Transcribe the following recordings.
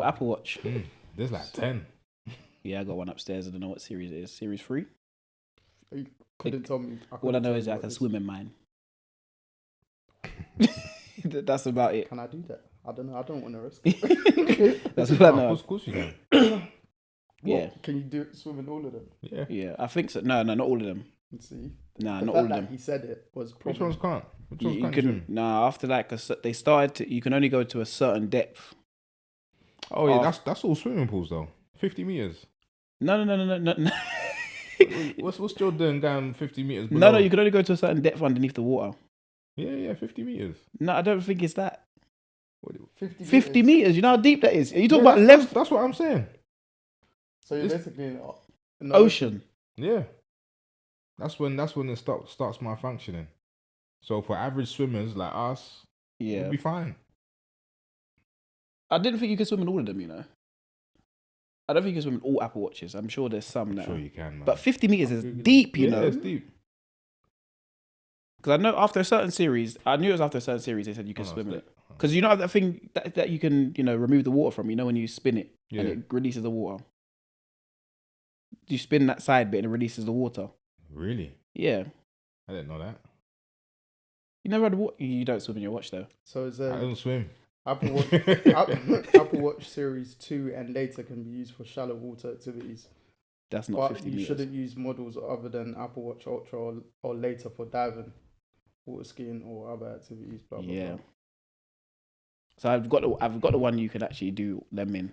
Apple Watch. There's like 10. Yeah, I got one upstairs. I don't know what series it is. Series 3? You couldn't tell me. All I know is I can swim in mine. That's about it. Can I do that? I don't know. I don't want to risk it. That's what I know. Of course you can. Yeah. Can you swim in all of them? Yeah. Yeah, I think so. No, not all of them. Let's see. Nah, The not fact all of that them. He said it was Which probably. ones can't? Which You, ones you can't can swim? nah. After that, because they started to, you can only go to a certain depth. Oh yeah, that's all swimming pools though. 50 meters. No. What's Joe doing going 50 meters below? No, you can only go to a certain depth underneath the water. Yeah, 50 meters. No, I don't think it's that. 50 meters. You know how deep that is? Are you talking Yeah, about length? That's what I'm saying. So you're It's- basically in the Ocean. Yeah. That's when it starts malfunctioning. So for average swimmers like us, Yeah. we'll be fine. I didn't think you could swim in all of them, you know. I don't think you can swim in all Apple Watches. I'm sure there's some now. Sure you can, man. But 50 meters is deep, you know. it's deep. Because I know after a certain series, I knew it was after a certain series they said you could swim in it. Because you know that thing that you can, you know, remove the water from, you know, when you spin it and it releases the water. You spin that side bit and it releases the water. Really? Yeah. I didn't know that. You never had a watch? You don't swim in your watch though. So is I don't swim. Apple Watch, Apple Watch Series 2 and later can be used for shallow water activities. That's not But 50 you meters. shouldn't use models other than Apple Watch Ultra or later for diving, water skiing, or other activities. Blah, blah, Yeah. blah. So I've got the one you could actually do them in.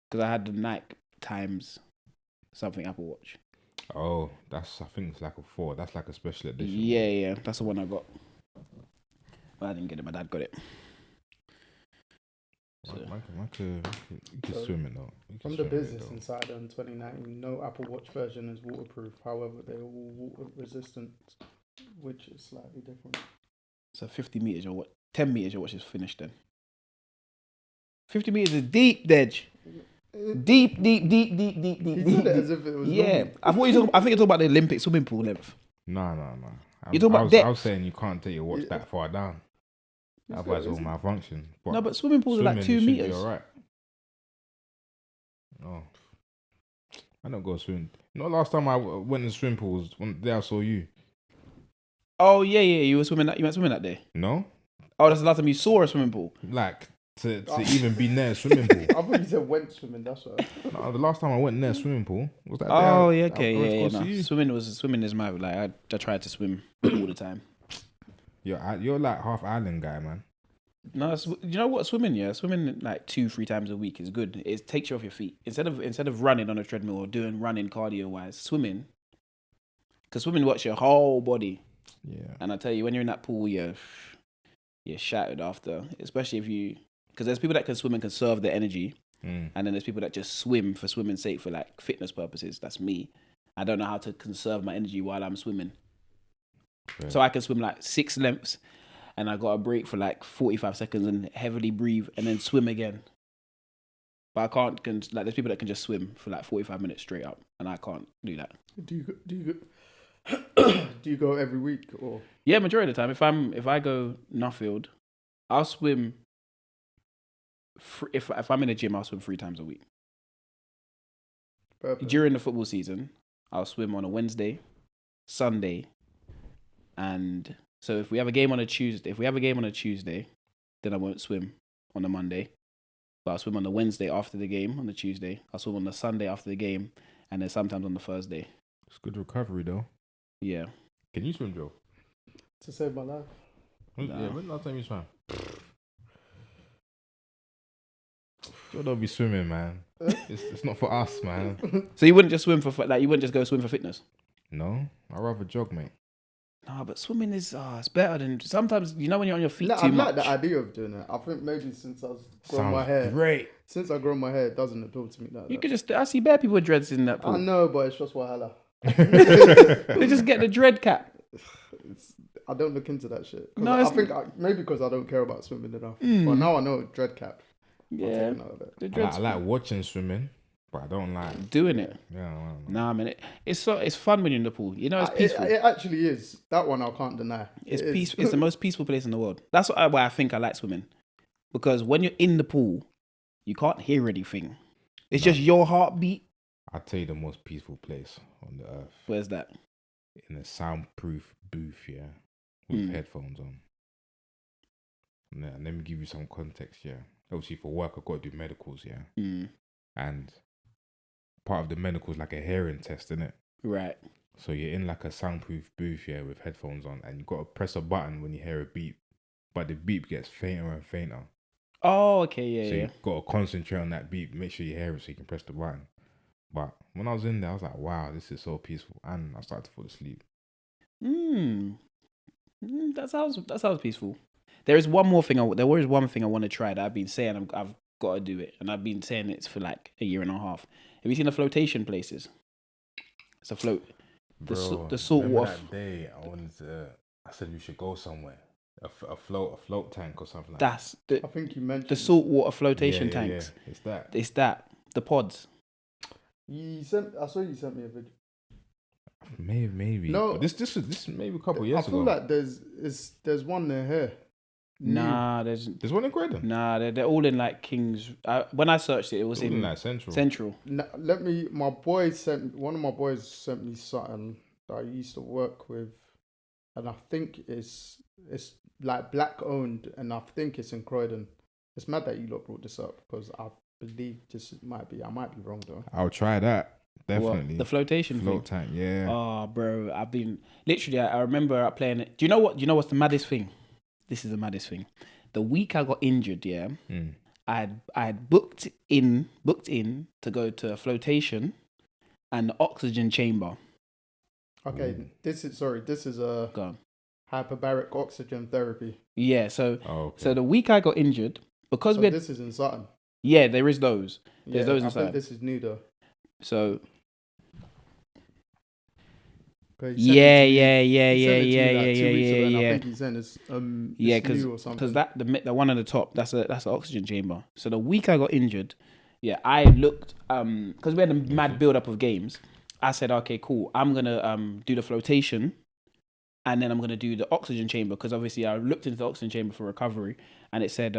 Because I had the Nike times something Apple Watch. Oh, I think it's like a 4. That's like a special edition. Yeah. That's the one I got. Well, I didn't get it. My dad got it. So, You can swim it though. You can From the swim it, Business though. Insider in 2019, no Apple Watch version is waterproof. However, they are all water resistant, which is slightly different. so 50 meters, your watch, 10 meters, your watch is finished then. 50 meters is deep, Dej. Deep. He said it as if it was Yeah. normal. I think you're talking about the Olympic swimming pool length. No. You're talking about I was depth. saying you can't take your watch that far down. Otherwise it will malfunction. No, but swimming pools are like 2 swimming, you should meters. be alright. No. I don't go swimming. No, last time I went in swimming pools, one day I saw you. Oh yeah. You went swimming that day. No? Oh, that's the last time you saw a swimming pool. Like, to even be near a swimming pool. I thought you said went swimming, that's right. No, the last time I went near a swimming pool was that day. Oh I yeah, went to go see you. Swimming is my like. I tried to swim all the time. You're like half island guy, man. No, you know what? Swimming like 2-3 times a week is good. It takes you off your feet instead of running on a treadmill or doing running cardio wise. Swimming, because swimming works your whole body. Yeah. And I tell you, when you're in that pool, you're shattered after. Especially if you, because there's people that can swim and conserve their energy, and then there's people that just swim for swimming's sake for like fitness purposes. That's me. I don't know how to conserve my energy while I'm swimming. Right. So I can swim like 6 lengths. And I got a break for like 45 seconds and heavily breathe and then swim again. But I can't, like there's people that can just swim for like 45 minutes straight up. And I can't do that. Do you go every week or? Yeah, majority of the time. If I go Nuffield, I'll swim, if I'm in a gym, I'll swim 3 times a week. Purpose. During the football season, I'll swim on a Wednesday, Sunday, and... So if we have a game on a Tuesday, then I won't swim on the Monday. But I'll swim on the Wednesday after the game on the Tuesday. I'll swim on the Sunday after the game, and then sometimes on the Thursday. It's good recovery though. Yeah. Can you swim, Joe? To save my life. Yeah, when last time you swam? Joe don't be swimming, man. It's not for us, man. So you wouldn't just swim for like you wouldn't just go swim for fitness? No, I'd rather jog, mate. No, but swimming is it's better than sometimes. You know when you're on your feet No, too I much. like the idea of doing it. I think maybe since I've grown Sounds my hair, great. it doesn't appeal to me like You that. could just. I see bare people with dreads in that I pool. know, but it's just Wahala. They just get the dread cap. I don't look into that shit. No, I think maybe because I don't care about swimming enough. But now I know dread cap. Yeah, The the I dreads. like watching swimming, but I don't like. Doing it. Yeah, I don't know. Nah, man, it's fun when you're in the pool. You know, it's peaceful. It actually is. That one I can't deny. It's It is. peaceful. It's the most peaceful place in the world. That's why I think I like swimming. because when you're in the pool, you can't hear anything. It's just your heartbeat. I'll tell you the most peaceful place on the earth. Where's that? In a soundproof booth, yeah, with headphones on. Now, let me give you some context, yeah. Obviously, for work, I've got to do medicals, yeah. And part of the medical is like a hearing test, innit? Right. So you're in like a soundproof booth, yeah, with headphones on, and you got to press a button when you hear a beep, but the beep gets fainter and fainter. Oh, okay, yeah, So yeah. you got to concentrate on that beep, make sure you hear it so you can press the button. But when I was in there, I was like, wow, this is so peaceful, and I started to fall asleep. That sounds peaceful. There is one more thing. There was one thing I want to try that I've been saying I've got to do it, and I've been saying it for like a year and a half. Have you seen the flotation places? It's a float. Bro, the salt water. that day I said we should go somewhere. A float tank or something like That's I think you mentioned the saltwater flotation yeah, tanks. Yeah. It's that. The pods. I saw you sent me a video. Maybe. No, but this is maybe a couple of years I feel ago. like there's one near here. Nah, There's one in Croydon. Nah, they're all in like Kings. When I searched it, it was in like Central. One of my boys sent me something that I used to work with, and I think it's like black owned, and I think it's in Croydon. It's mad that you lot brought this up because I believe I might be wrong though. I'll try that. Definitely. What? The flotation float thing. tank, yeah. Oh, bro, I've been literally. I remember playing it. Do you know what? You know what's the maddest thing? This is the maddest thing. The week I got injured, yeah, I had booked in to go to a flotation and the oxygen chamber. Okay, this is a Go on. hyperbaric oxygen therapy. Yeah, so Okay. so the week I got injured because this is in Sutton. Yeah, there is those. There's those I inside. think this is new though. So I think he's saying it's new or something. because the one at the top that's the oxygen chamber. So the week I got injured, yeah, I looked because we had a mad build up of games. I said, okay, cool. I'm gonna do the flotation, and then I'm gonna do the oxygen chamber because obviously I looked into the oxygen chamber for recovery, and it said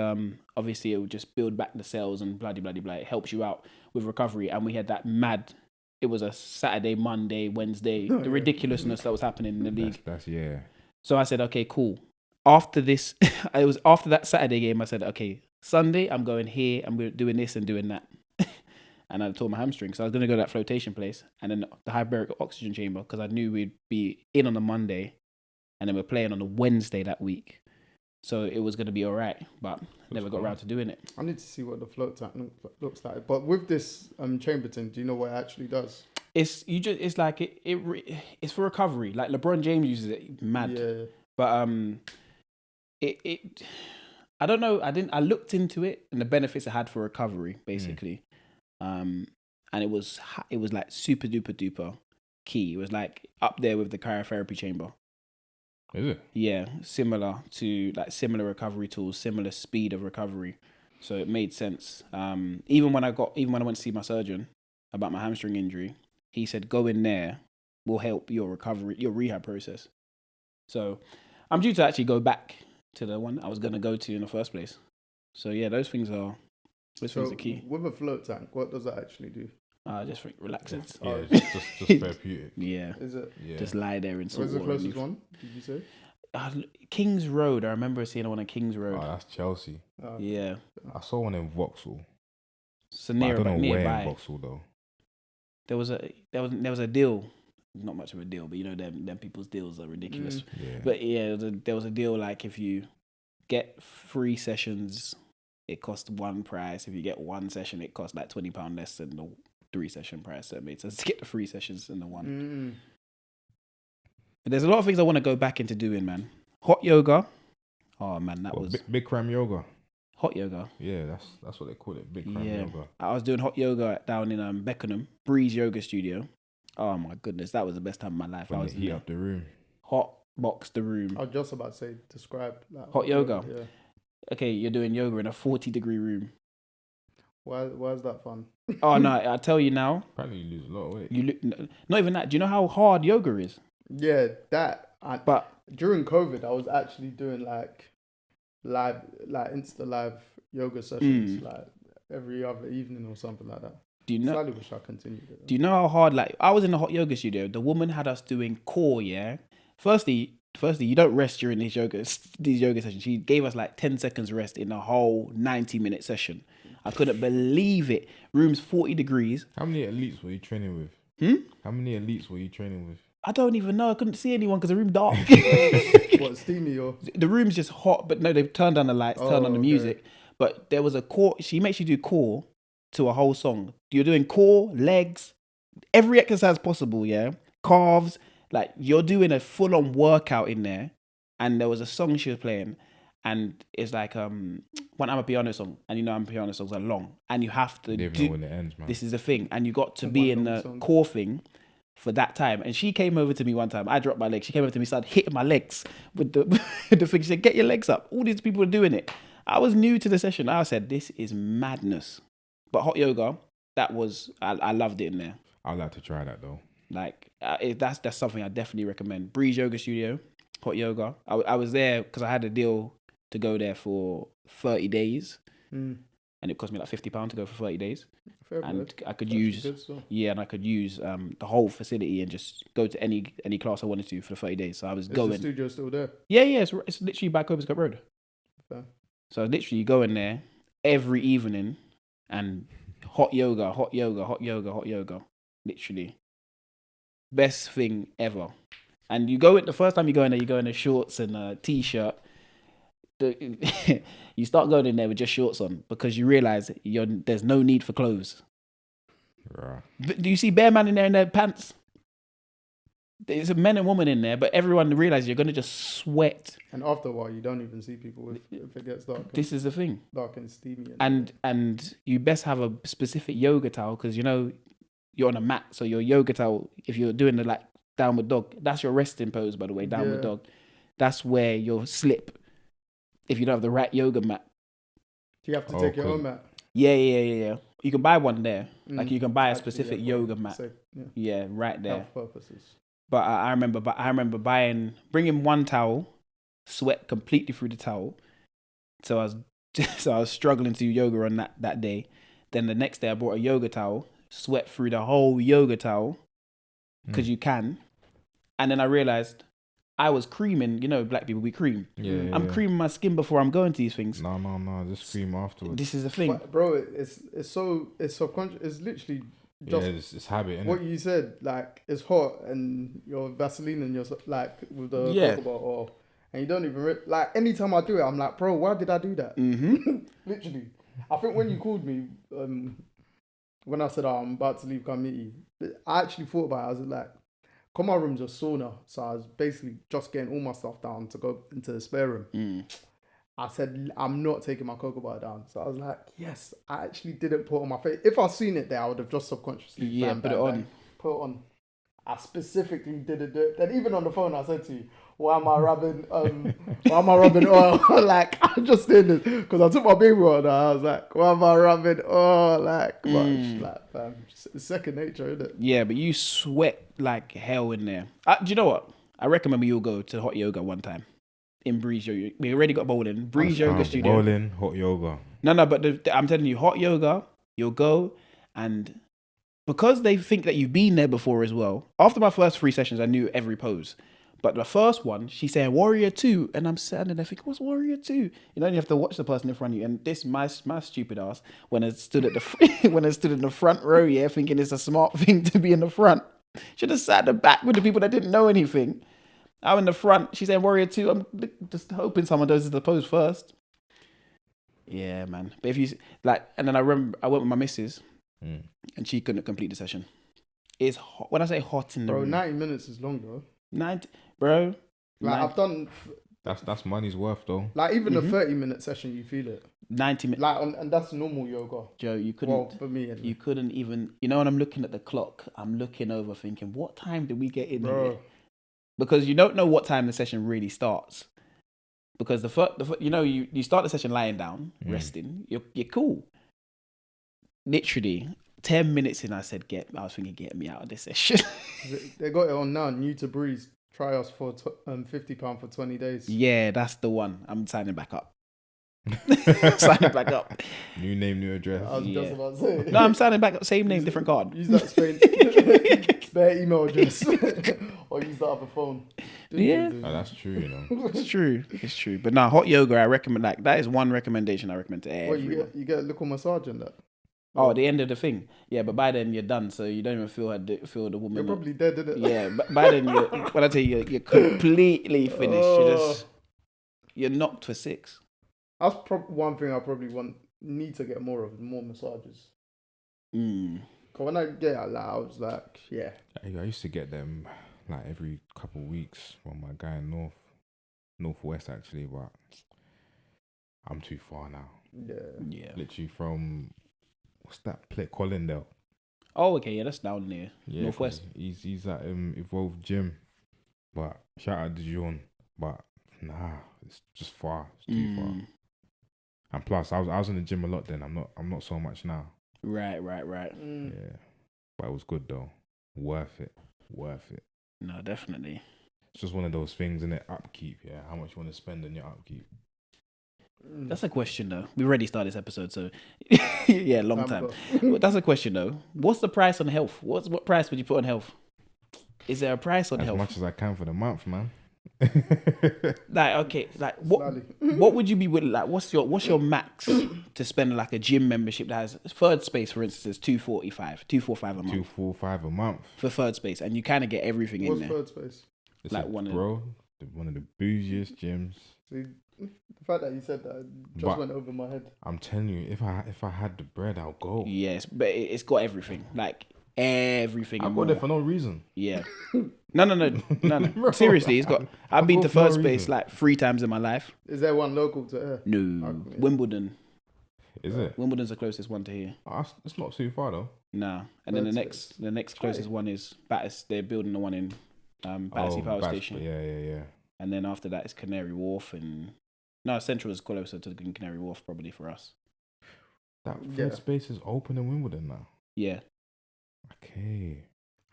obviously it would just build back the cells and blah blah blah. It helps you out with recovery, and we had that mad. It was a Saturday, Monday, Wednesday. The ridiculousness that was happening in the league. That's yeah. So I said, okay, cool. After this, it was after that Saturday game. I said, okay, Sunday I'm going here. I'm doing this and doing that. And I tore my hamstring, so I was going to go to that flotation place and then the hyperbaric oxygen chamber because I knew we'd be in on the Monday, and then we're playing on the Wednesday that week. So it was going to be all right, but never got around to doing it. I need to see what the float tank looks like. But with this chamber thing, do you know what it actually does? It's for recovery. Like LeBron James uses it, mad. Yeah. But I don't know. I looked into it and the benefits it had for recovery, basically. And it was like super duper duper key. It was like up there with the cryotherapy chamber. Is it? Yeah, similar recovery tools, similar speed of recovery. So it made sense. Even when I went to see my surgeon about my hamstring injury, he said go in there, will help your recovery, your rehab process. So I'm due to actually go back to the one I was gonna go to in the first place. So yeah, those things are key. With a float tank, what does that actually do? Just relaxes. Yeah, just therapeutic. Yeah. Is it? Yeah. Just lie there in salt Where's the water. closest one? Did you say? Kings Road. I remember seeing one on Kings Road. Oh, that's Chelsea. Yeah. I saw one in Vauxhall. So I don't know where nearby. in Vauxhall though. There was a deal. Not much of a deal, but you know them people's deals are ridiculous. Yeah. But yeah, there was a deal like if you get 3 sessions, it costs one price. If you get 1 session, it costs like £20 less than the 3 session price. So it made sense to get the 3 sessions and the one. But there's a lot of things I want to go back into doing, man. Hot yoga. Oh man, that was big cram yoga. Hot yoga. Yeah, that's what they call it. Big cram yoga. I was doing hot yoga down in Beckenham, Breeze Yoga Studio. Oh my goodness, that was the best time of my life. When I was they heat up the room. Hot box the room. I was just about to say describe that. Hot yoga. Yeah. Okay, you're doing yoga in a 40-degree room. Why is that fun? Oh no, I tell you now. Apparently you lose a lot of weight. Not even that. Do you know how hard yoga is? Yeah, but during COVID, I was actually doing like Insta live yoga sessions like every other evening or something like that. Do you know? Slightly wish I continued it. Do you know how hard? Like I was in the hot yoga studio. The woman had us doing core. Yeah. Firstly, you don't rest during these yoga sessions. She gave us like 10 seconds rest in the whole 90-minute session. I couldn't believe it. Room's 40 degrees. How many elites were you training with? How many elites were you training with? I don't even know. I couldn't see anyone because the room dark. What, steamy or? The room's just hot, but no, they've turned down the lights, turned on the music. But there was a core. She makes you do core to a whole song. You're doing core, legs, every exercise possible, yeah? Calves, like you're doing a full-on workout in there. And there was a song she was playing, and it's like one Amapiano song, and you know Amapiano songs are long, and you have to They don't know when it ends, man. This is the thing, and you got to be in the core thing for that time. And she came over to me one time. I dropped my legs. She came over to me, started hitting my legs with the the thing. She said, "Get your legs up." All these people are doing it. I was new to the session. I said, "This is madness." But hot yoga, I loved it in there. I'd like to try that though. Like that's something I definitely recommend. Breeze Yoga Studio, hot yoga. I was there because I had a deal to go there for 30 days, and it cost me like £50 to go for 30 days. Fair and good. I could That's use good stuff. and I could use the whole facility and just go to any class I wanted to for the 30 days. So I was Is going. the studio still there? Yeah, it's literally by Cobblescote Road. Fair. So literally you go in there every evening and hot yoga. Literally. Best thing ever. And you go in, the first time you go in there, you go in the shorts and a t-shirt. You start going in there with just shorts on because you realise there's no need for clothes. Right. But do you see bare man in there in their pants? There's a men and women in there, but everyone realises you're going to just sweat. And after a while, you don't even see people if it gets dark. This is the thing. Dark and steamy. And you best have a specific yoga towel because, you know, you're on a mat. So your yoga towel, if you're doing the like downward dog, that's your resting pose, by the way, downward dog. That's where you'll slip if you don't have the right yoga mat. Do you have to take your own mat? Yeah. You can buy one there. Like you can buy a specific yoga mat. Yeah, right there. Health purposes. But I remember bringing one towel, sweat completely through the towel. So I was struggling to do yoga on that day. Then the next day I brought a yoga towel, sweat through the whole yoga towel because you can. And then I realized I was creaming. You know, black people, we cream. Yeah, I'm creaming my skin before I'm going to these things. No, just cream afterwards. This is the thing, but, bro. It's subconscious. It's literally just it's habit. Innit? What you said, like it's hot and you're Vaseline and you're like with the cocoa butter, and you don't even like. Anytime I do it, I'm like, bro, why did I do that? Literally, I think when you called me, when I said I'm about to leave committee, I actually thought about it. I was like, "Come, my room's a sauna," so I was basically just getting all my stuff down to go into the spare room. I said, I'm not taking my cocoa butter down. So I was like, yes, I actually didn't put it on my face. If I'd seen it there, I would have just subconsciously put it on. Put it on. I specifically didn't do it. Then even on the phone, I said to you, why am I rubbing oil? Like, I just did it. Because I took my baby oil and I was like, why am I rubbing oil? Like, much. Like, fam, it's second nature, isn't it? Yeah, but you sweat like hell in there. Do you know what? I recommend you'll go to hot yoga one time. In Breeze Yoga. We already got bowling. Breeze Yoga Studio. Bowling, hot yoga. No, but I'm telling you, hot yoga, you'll go, and because they think that you've been there before as well, after my first 3 sessions, I knew every pose. But the first one, she's saying Warrior 2, and I'm standing there thinking, what's Warrior 2? You know, you have to watch the person in front of you, and this, my stupid ass, when I stood at when I stood in the front row, yeah, thinking it's a smart thing to be in the front. Should have sat at the back with the people that didn't know anything. I'm in the front. She's saying Warrior 2. I'm just hoping someone does the pose first. Yeah, man. But if you like, and then I remember I went with my missus, and she couldn't complete the session. It's hot. When I say hot in the room, 90 minutes is long, though. 90, bro. Like I've done. That's money's worth though. Like even the 30-minute session, you feel it. 90 minutes. Like and that's normal yoga. Joe, you couldn't. Well, for me, anyway. You couldn't even. You know, when I'm looking at the clock, I'm looking over, thinking, what time did we get in here? Because you don't know what time the session really starts. Because you start the session lying down, resting. You're cool. Literally 10 minutes in, I was thinking, get me out of this session. They got it on now. New to Breeze. Try us for £50 for 20 days. Yeah, that's the one. I'm signing back up. Signing back up. New name, new address. I was Yeah. just about to say. No, I'm signing back up. Same name, different card. Use that spare email address, or use that other phone. Yeah. Oh, that's true, you know. It's true. It's true. But now, hot yoga, I recommend. Like that is one recommendation I recommend to What everyone. you get a little massage in that. Oh, at the end of the thing. Yeah, but by then you're done, so you don't even feel the woman. You're probably dead, innit? Yeah, but by then when I tell you you're completely finished. You're knocked for 6. That's one thing I probably need to get more of, more massages. Cause when I get out loud, I was like, yeah. I used to get them like every couple of weeks from my guy in Northwest actually, but I'm too far now. Yeah. Literally from what's that place? Collindale. Oh, okay, yeah, that's down near Yeah, Northwest. He's at Evolve Gym, but shout out to John, but nah, it's just far. It's too far. And plus, I was in the gym a lot then. I'm not so much now. Right. Yeah, but it was good though. Worth it. No, definitely. It's just one of those things in it. Upkeep, yeah. How much you want to spend on your upkeep? That's a question though. We already started this episode, so yeah, long time. But that's a question though. What's the price on health? What price would you put on health? Is there a price on As health? much as I can for the month, man. What would you be willing? Like, what's your max to spend like a gym membership that has third space, for instance, is $245 a month. $245 a month for third space, and you kind of get everything in there. What's third space? It's like one of the bougiest gyms. See, the fact that you said that just went over my head. I'm telling you, if I had the bread, I'll go. Yes, but it's got everything, like everything. I go there for no reason. Yeah. No. Seriously, it's got. I've been to third space like 3 times in my life. Is there one local to here? No, Okay. Wimbledon. Is it? Wimbledon's the closest one to here. It's not too far though. Nah, and then the next closest one is Battersea. They're building the one in Battersea Power Station. Yeah. And then after that is Canary Wharf, and Central is closer to the Canary Wharf probably for us. That third space is open in Wimbledon now. Yeah. Okay.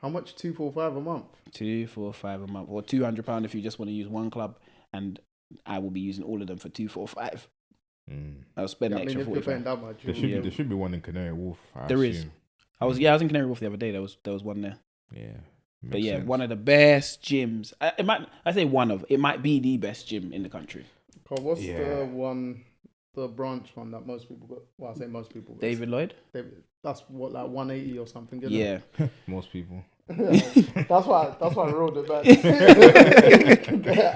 How much? $245 a month. $245 a month, or £200 if you just want to use one club, and I will be using all of them for $245. I'll spend an extra if you're paying $45. that much, There should be one in Canary Wharf. There is. I was in Canary Wharf the other day. There was one there. Yeah. But yeah, one of the best gyms. It might be the best gym in the country. What's the branch one that most people got? Well, I say most people. David Lloyd. That's what, like 180 or something. Isn't Yeah. it? Most people. that's why I rolled it back.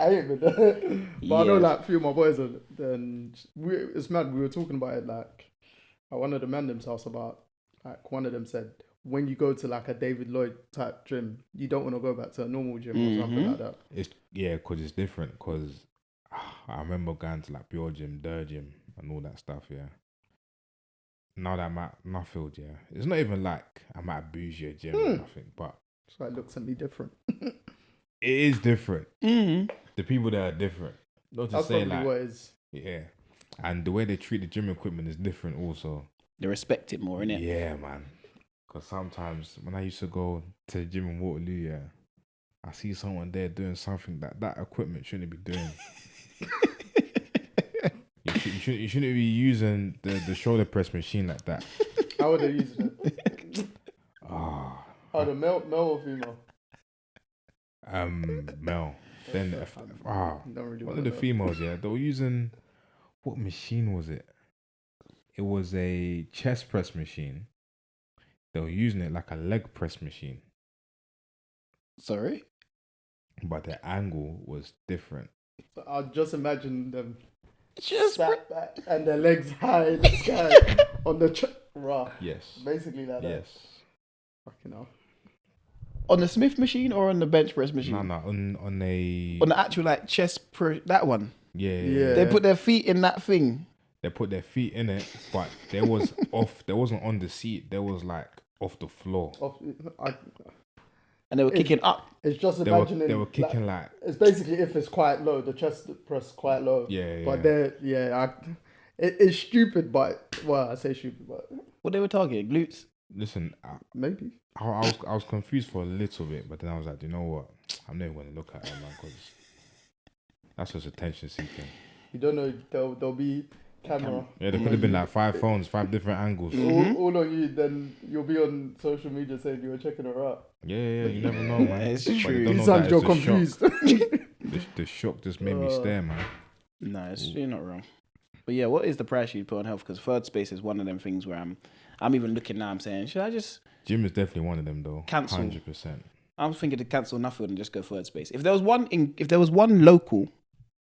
I ain't been there. But I know like a few of my boys are. Then it's mad. We were talking about it like at one of the Mandem's house about like one of them said, when you go to like a David Lloyd type gym, you don't want to go back to a normal gym or something like that. Because it's different. Because I remember going to like Pure Gym, Der Gym, and all that stuff. Yeah. Now that I'm at Nuffield, yeah, it's not even like I'm at a bougie gym or nothing, but so it looks something different. It is different. The people there are different. Not to That's say probably like what it is. Yeah, and the way they treat the gym equipment is different also. They respect it more, innit? Yeah, man. Because sometimes when I used to go to the gym in Waterloo, yeah, I see someone there doing something that equipment shouldn't be doing. You shouldn't be using the shoulder press machine like that. How would they use it? The male or female? Male. Then Don't really one of the females, yeah, they were using, what machine was it? It was a chest press machine. They were using it like a leg press machine. Sorry? But the angle was different. So I'll just imagine them just back and their legs high in the sky on the raw. Yes. Basically like that. Yes. Fucking hell. On the Smith machine or on the bench press machine? No, on the actual like chest press, that one. Yeah. They put their feet in that thing. They put their feet in it, but there was there wasn't on the seat. There was like off the floor. And they were kicking up. It's just imagining. They were kicking like. It's basically if it's quite low, the chest press quite low. Yeah. But it's stupid, but I say stupid, but what they were targeting, glutes. Listen, maybe. I was confused for a little bit, but then I was like, you know what? I'm never going to look at it, man, because that's just attention seeking. You don't know. They'll be camera. Yeah, there could have been like 5 phones, 5 different angles. All on you, then you'll be on social media saying you were checking her out. Yeah, you never know, man. It's But true. they don't know Sounds that you're it's the confused. The shock just made me stare, man. No, you're not wrong. But yeah, what is the price you put on health? Because third space is one of them things where I'm even looking now. I'm saying, should I just Gym is definitely one of them, though. Cancel. 100%. I'm thinking to cancel Nuffield and just go third space. If there was one local,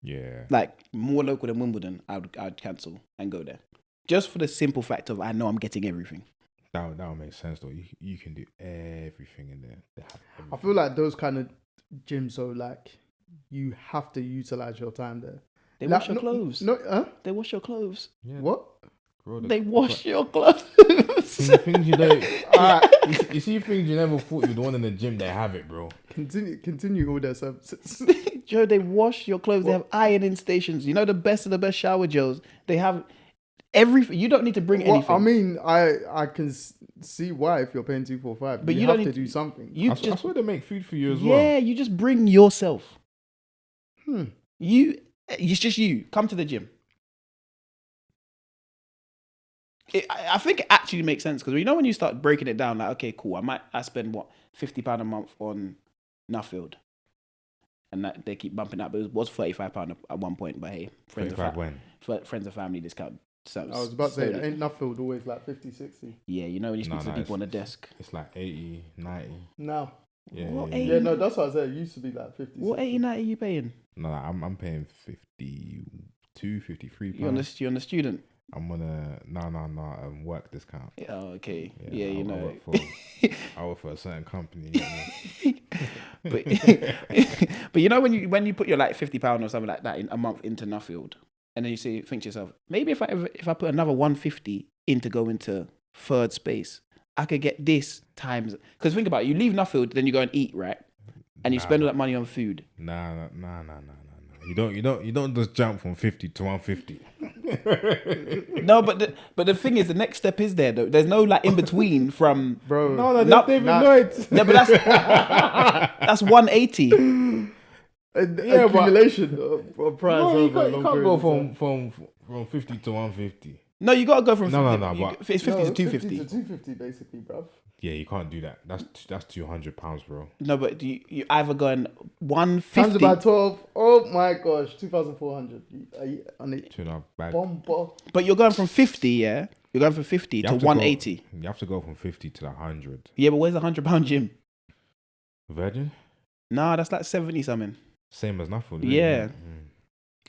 Yeah. like more local than Wimbledon, I'd cancel and go there, just for the simple fact of I know I'm getting everything. That would make sense, though. You can do everything in there. They have everything. I feel like those kind of gyms, so like you have to utilize your time there. They Like, wash your clothes. They wash your clothes. Yeah. What? Bro, They wash your clothes. things you don't. You see things you never thought you'd want in the gym. They have it, bro. Continue all their services. Joe, they wash your clothes. They have ironing stations. You know, the best of the best shower gels. They have everything. You don't need to bring anything. I mean, I can see why if you're paying 245, but you don't have need to do something. I swear they make food for you as well. Yeah, you just bring yourself. Hmm. It's just you. Come to the gym. I think it actually makes sense because you know when you start breaking it down, like okay, cool, I spend what £50 a month on Nuffield, and that they keep bumping up. But it was £35 at one point. But hey, friends and family discount. So I was about to say, ain't Nuffield always like 50, 60? Yeah, you know when you speak to people on the desk, it's like 80, 90. No. Yeah, yeah, no, that's what I said. It used to be like 50. What 80, 90 are you paying? No, I'm paying 52, 53 pounds. You're on the student. I'm on a work discount. Oh, okay. Yeah, you know. I work for a certain company. You know? but you know when you put your like £50 or something like that in a month into Nuffield, and then you think to yourself, maybe if I put another 150 in to go into third space, I could get this times. Because think about it, you leave Nuffield, then you go and eat, right? And you spend all that money on food. Nah. You don't just jump from 50 to 150. No, but the thing is, the next step is there though. There's no like in between from bro. No, that's David Lloyd. No, but that's 180. Accumulation of price. No, you can't go from 50 to 150. No, you gotta go from but it's 50 to 250. 50 to 250 basically, bro. Yeah, you can't do that. That's £200, bro. No, but you either going 150 times about 12. Oh my gosh, 2,400. Are you on it? 2.5 bag. But you're going from 50, yeah. You're going from 50 to 180. You have to go from 50 to 100. Yeah, but where's the £100 gym? Virgin? Nah, that's like 70 something. Same as Nuffield. Yeah.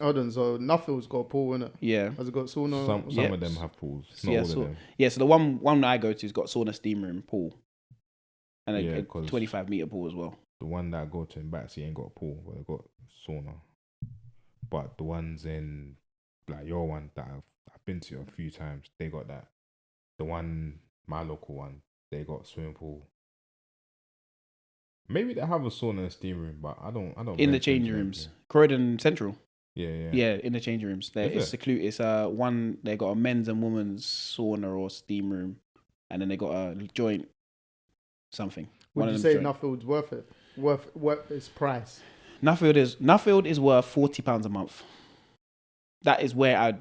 Hold on, so Nuffield's got a pool, innit? Yeah. Has it got sauna? Some of them have pools. Not all of them. Yeah, so the one that I go to has got sauna, steam room, pool. And a 25-meter pool as well. The one that I go to in Battersea ain't got a pool, but they got sauna. But the ones in, like your one that I've been to a few times, they got that. The one, my local one, they got swimming pool. Maybe they have a sauna and steam room, but I don't. In the changing rooms. Croydon Central. Yeah. Yeah, in the changing rooms. It's secluded. It's one. They got a men's and women's sauna or steam room, and then they got a joint something. Would you say Nuffield's worth it? Worth its price? Nuffield is worth £40 a month. That's where I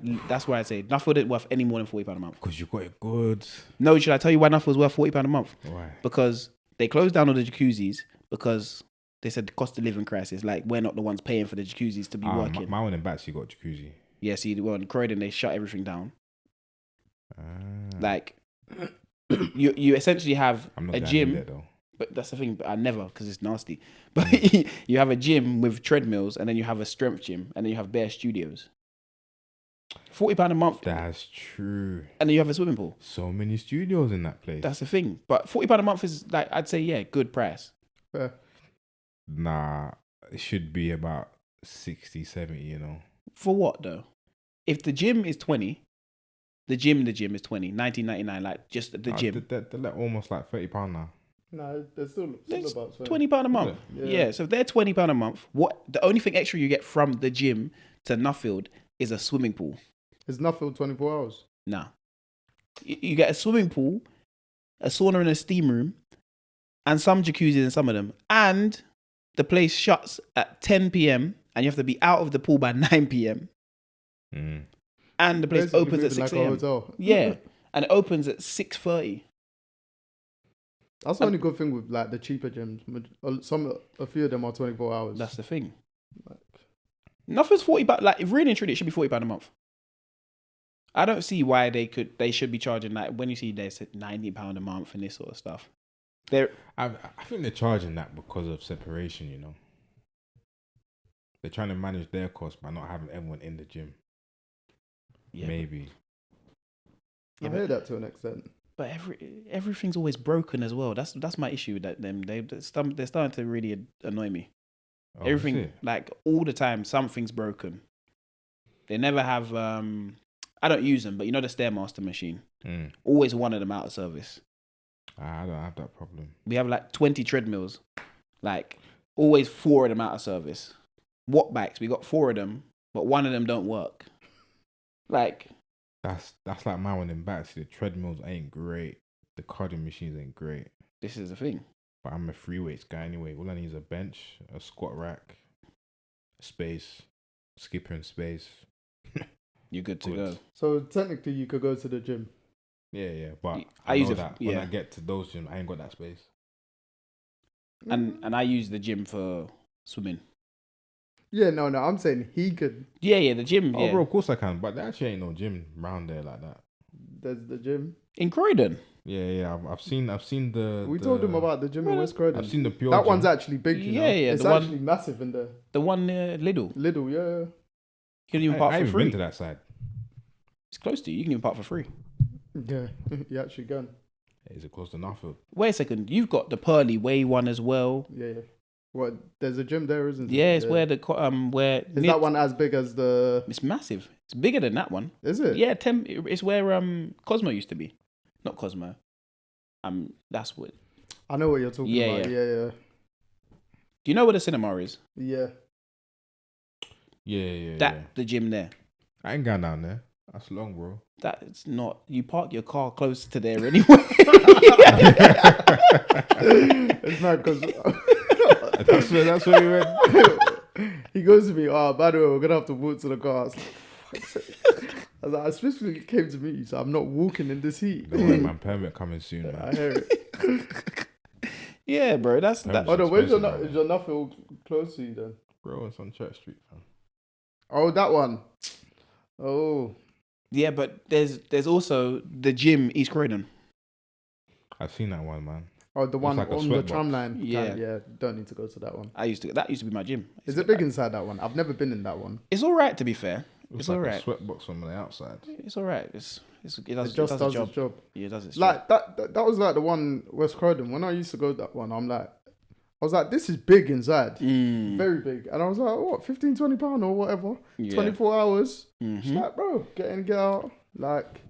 say Nuffield isn't worth any more than £40 a month. Because you got it good. No, should I tell you why Nuffield's worth £40 a month? Why? Because they closed down all the jacuzzis because they said the cost of living crisis. Like, we're not the ones paying for the jacuzzis to be working. My one in Battersea got jacuzzi. Yeah, see, well, in Croydon, they shut everything down. Like, you essentially have a gym. There, though. But that's the thing, I never, because it's nasty. But you have a gym with treadmills, and then you have a strength gym, and then you have bare studios. £40 a month. That's true. And then you have a swimming pool. So many studios in that place. That's the thing. But £40 a month is, like, I'd say, yeah, good price. Yeah. Nah, it should be about 60, 70, you know. For what, though? If the gym is 20, the gym is 20, 19.99, like, just the gym. They're like almost like £30 now. No, they're still about £20 a month. Yeah. So if they're £20 a month, the only thing extra you get from the gym to Nuffield is a swimming pool. Is Nuffield 24 hours? Nah. You get a swimming pool, a sauna and a steam room, and some jacuzzis in some of them. And the place shuts at 10 p.m. and you have to be out of the pool by 9 p.m. And the place Basically opens at moving 6 like a a.m. hotel. Yeah, and it opens at 6:30. That's the only good thing with like the cheaper gyms. A few of them are 24 hours. That's the thing. Like, Nothing's £40. Like, if really and truly, it should be £40 a month. I don't see why they should be charging, like, when you see there's £90 a month and this sort of stuff. I think they're charging that because of separation, you know. They're trying to manage their costs by not having everyone in the gym. Yeah, Maybe. I hear that to an extent. But everything's always broken as well. That's my issue with them. They're starting to really annoy me. Oh, Everything, like, all the time, something's broken. They never have. I don't use them, but you know the Stairmaster machine. Always one of them out of service. I don't have that problem. We have like 20 treadmills, like always 4 of them out of service. Watt bikes, we got 4 of them, but 1 of them don't work. Like, that's like my one in back. See, the treadmills ain't great. The cardio machines ain't great. this is the thing. But I'm a free weights guy anyway. All I need is a bench, a squat rack, space, skipper and space. You're good to go. So technically, you could go to the gym. Yeah. But I I use know it. that when I get to those gyms, I ain't got that space. And I use the gym for swimming. Yeah, no, I'm saying he could. Yeah, the gym. Oh, Yeah. bro, of course I can. But there actually ain't no gym around there like that. There's the gym. In Croydon. Yeah. I've seen the. We told him about the gym in West Croydon. I've seen the pure. That gym. one's actually big. You know? Yeah, It's the actually massive in there. The one near Lidl. Little, yeah. You can even I park for haven't free. been to that side. It's close to you. You can even park for free. Yeah, you actually can. Is it close to Nuffield? Wait a second. You've got the Pearly Way one as well. Yeah. What? There's a gym there, isn't there? Yeah, it's where where Is that one as big as the? It's massive. It's bigger than that one. Is it? Yeah, it's where Cosmo used to be. Not Cosmo. That's what. I know what you're talking about. Yeah. Do you know where the cinema is? Yeah. Yeah. The gym there. I ain't going down there. That's long, bro. That's not. You park your car close to there anyway. It's not because that's where we went. he goes to me. Oh, by the way, we're gonna have to walk to the car. I was like, I specifically came to meet you, so I'm not walking in this heat. Don't worry, man. Permit coming soon, man. I hear it. Yeah, bro. That's that. Oh no, where's your expensive, is your Nuffield close to you then? Bro, it's on Church Street, fam. Oh, that one. Oh, Yeah, but there's also the gym East Croydon. I've seen that one, man. oh, the one like a on the sweat tram box. line. Yeah. Yeah. Don't need to go to that one. That used to be my gym. Is it big inside that one? I've never been in that one. It's all right, to be fair. It's all like right. a sweatbox from the outside. It's all right. It does It just does its its job. Yeah, it does its Like job. that was like the one West Croydon. When I used to go to that one, I was like, this is big inside. Very big. And I was like, what, 15, 20 pounds or whatever? Yeah. 24 hours. Mhm. She's like, bro, get in, get out. Like,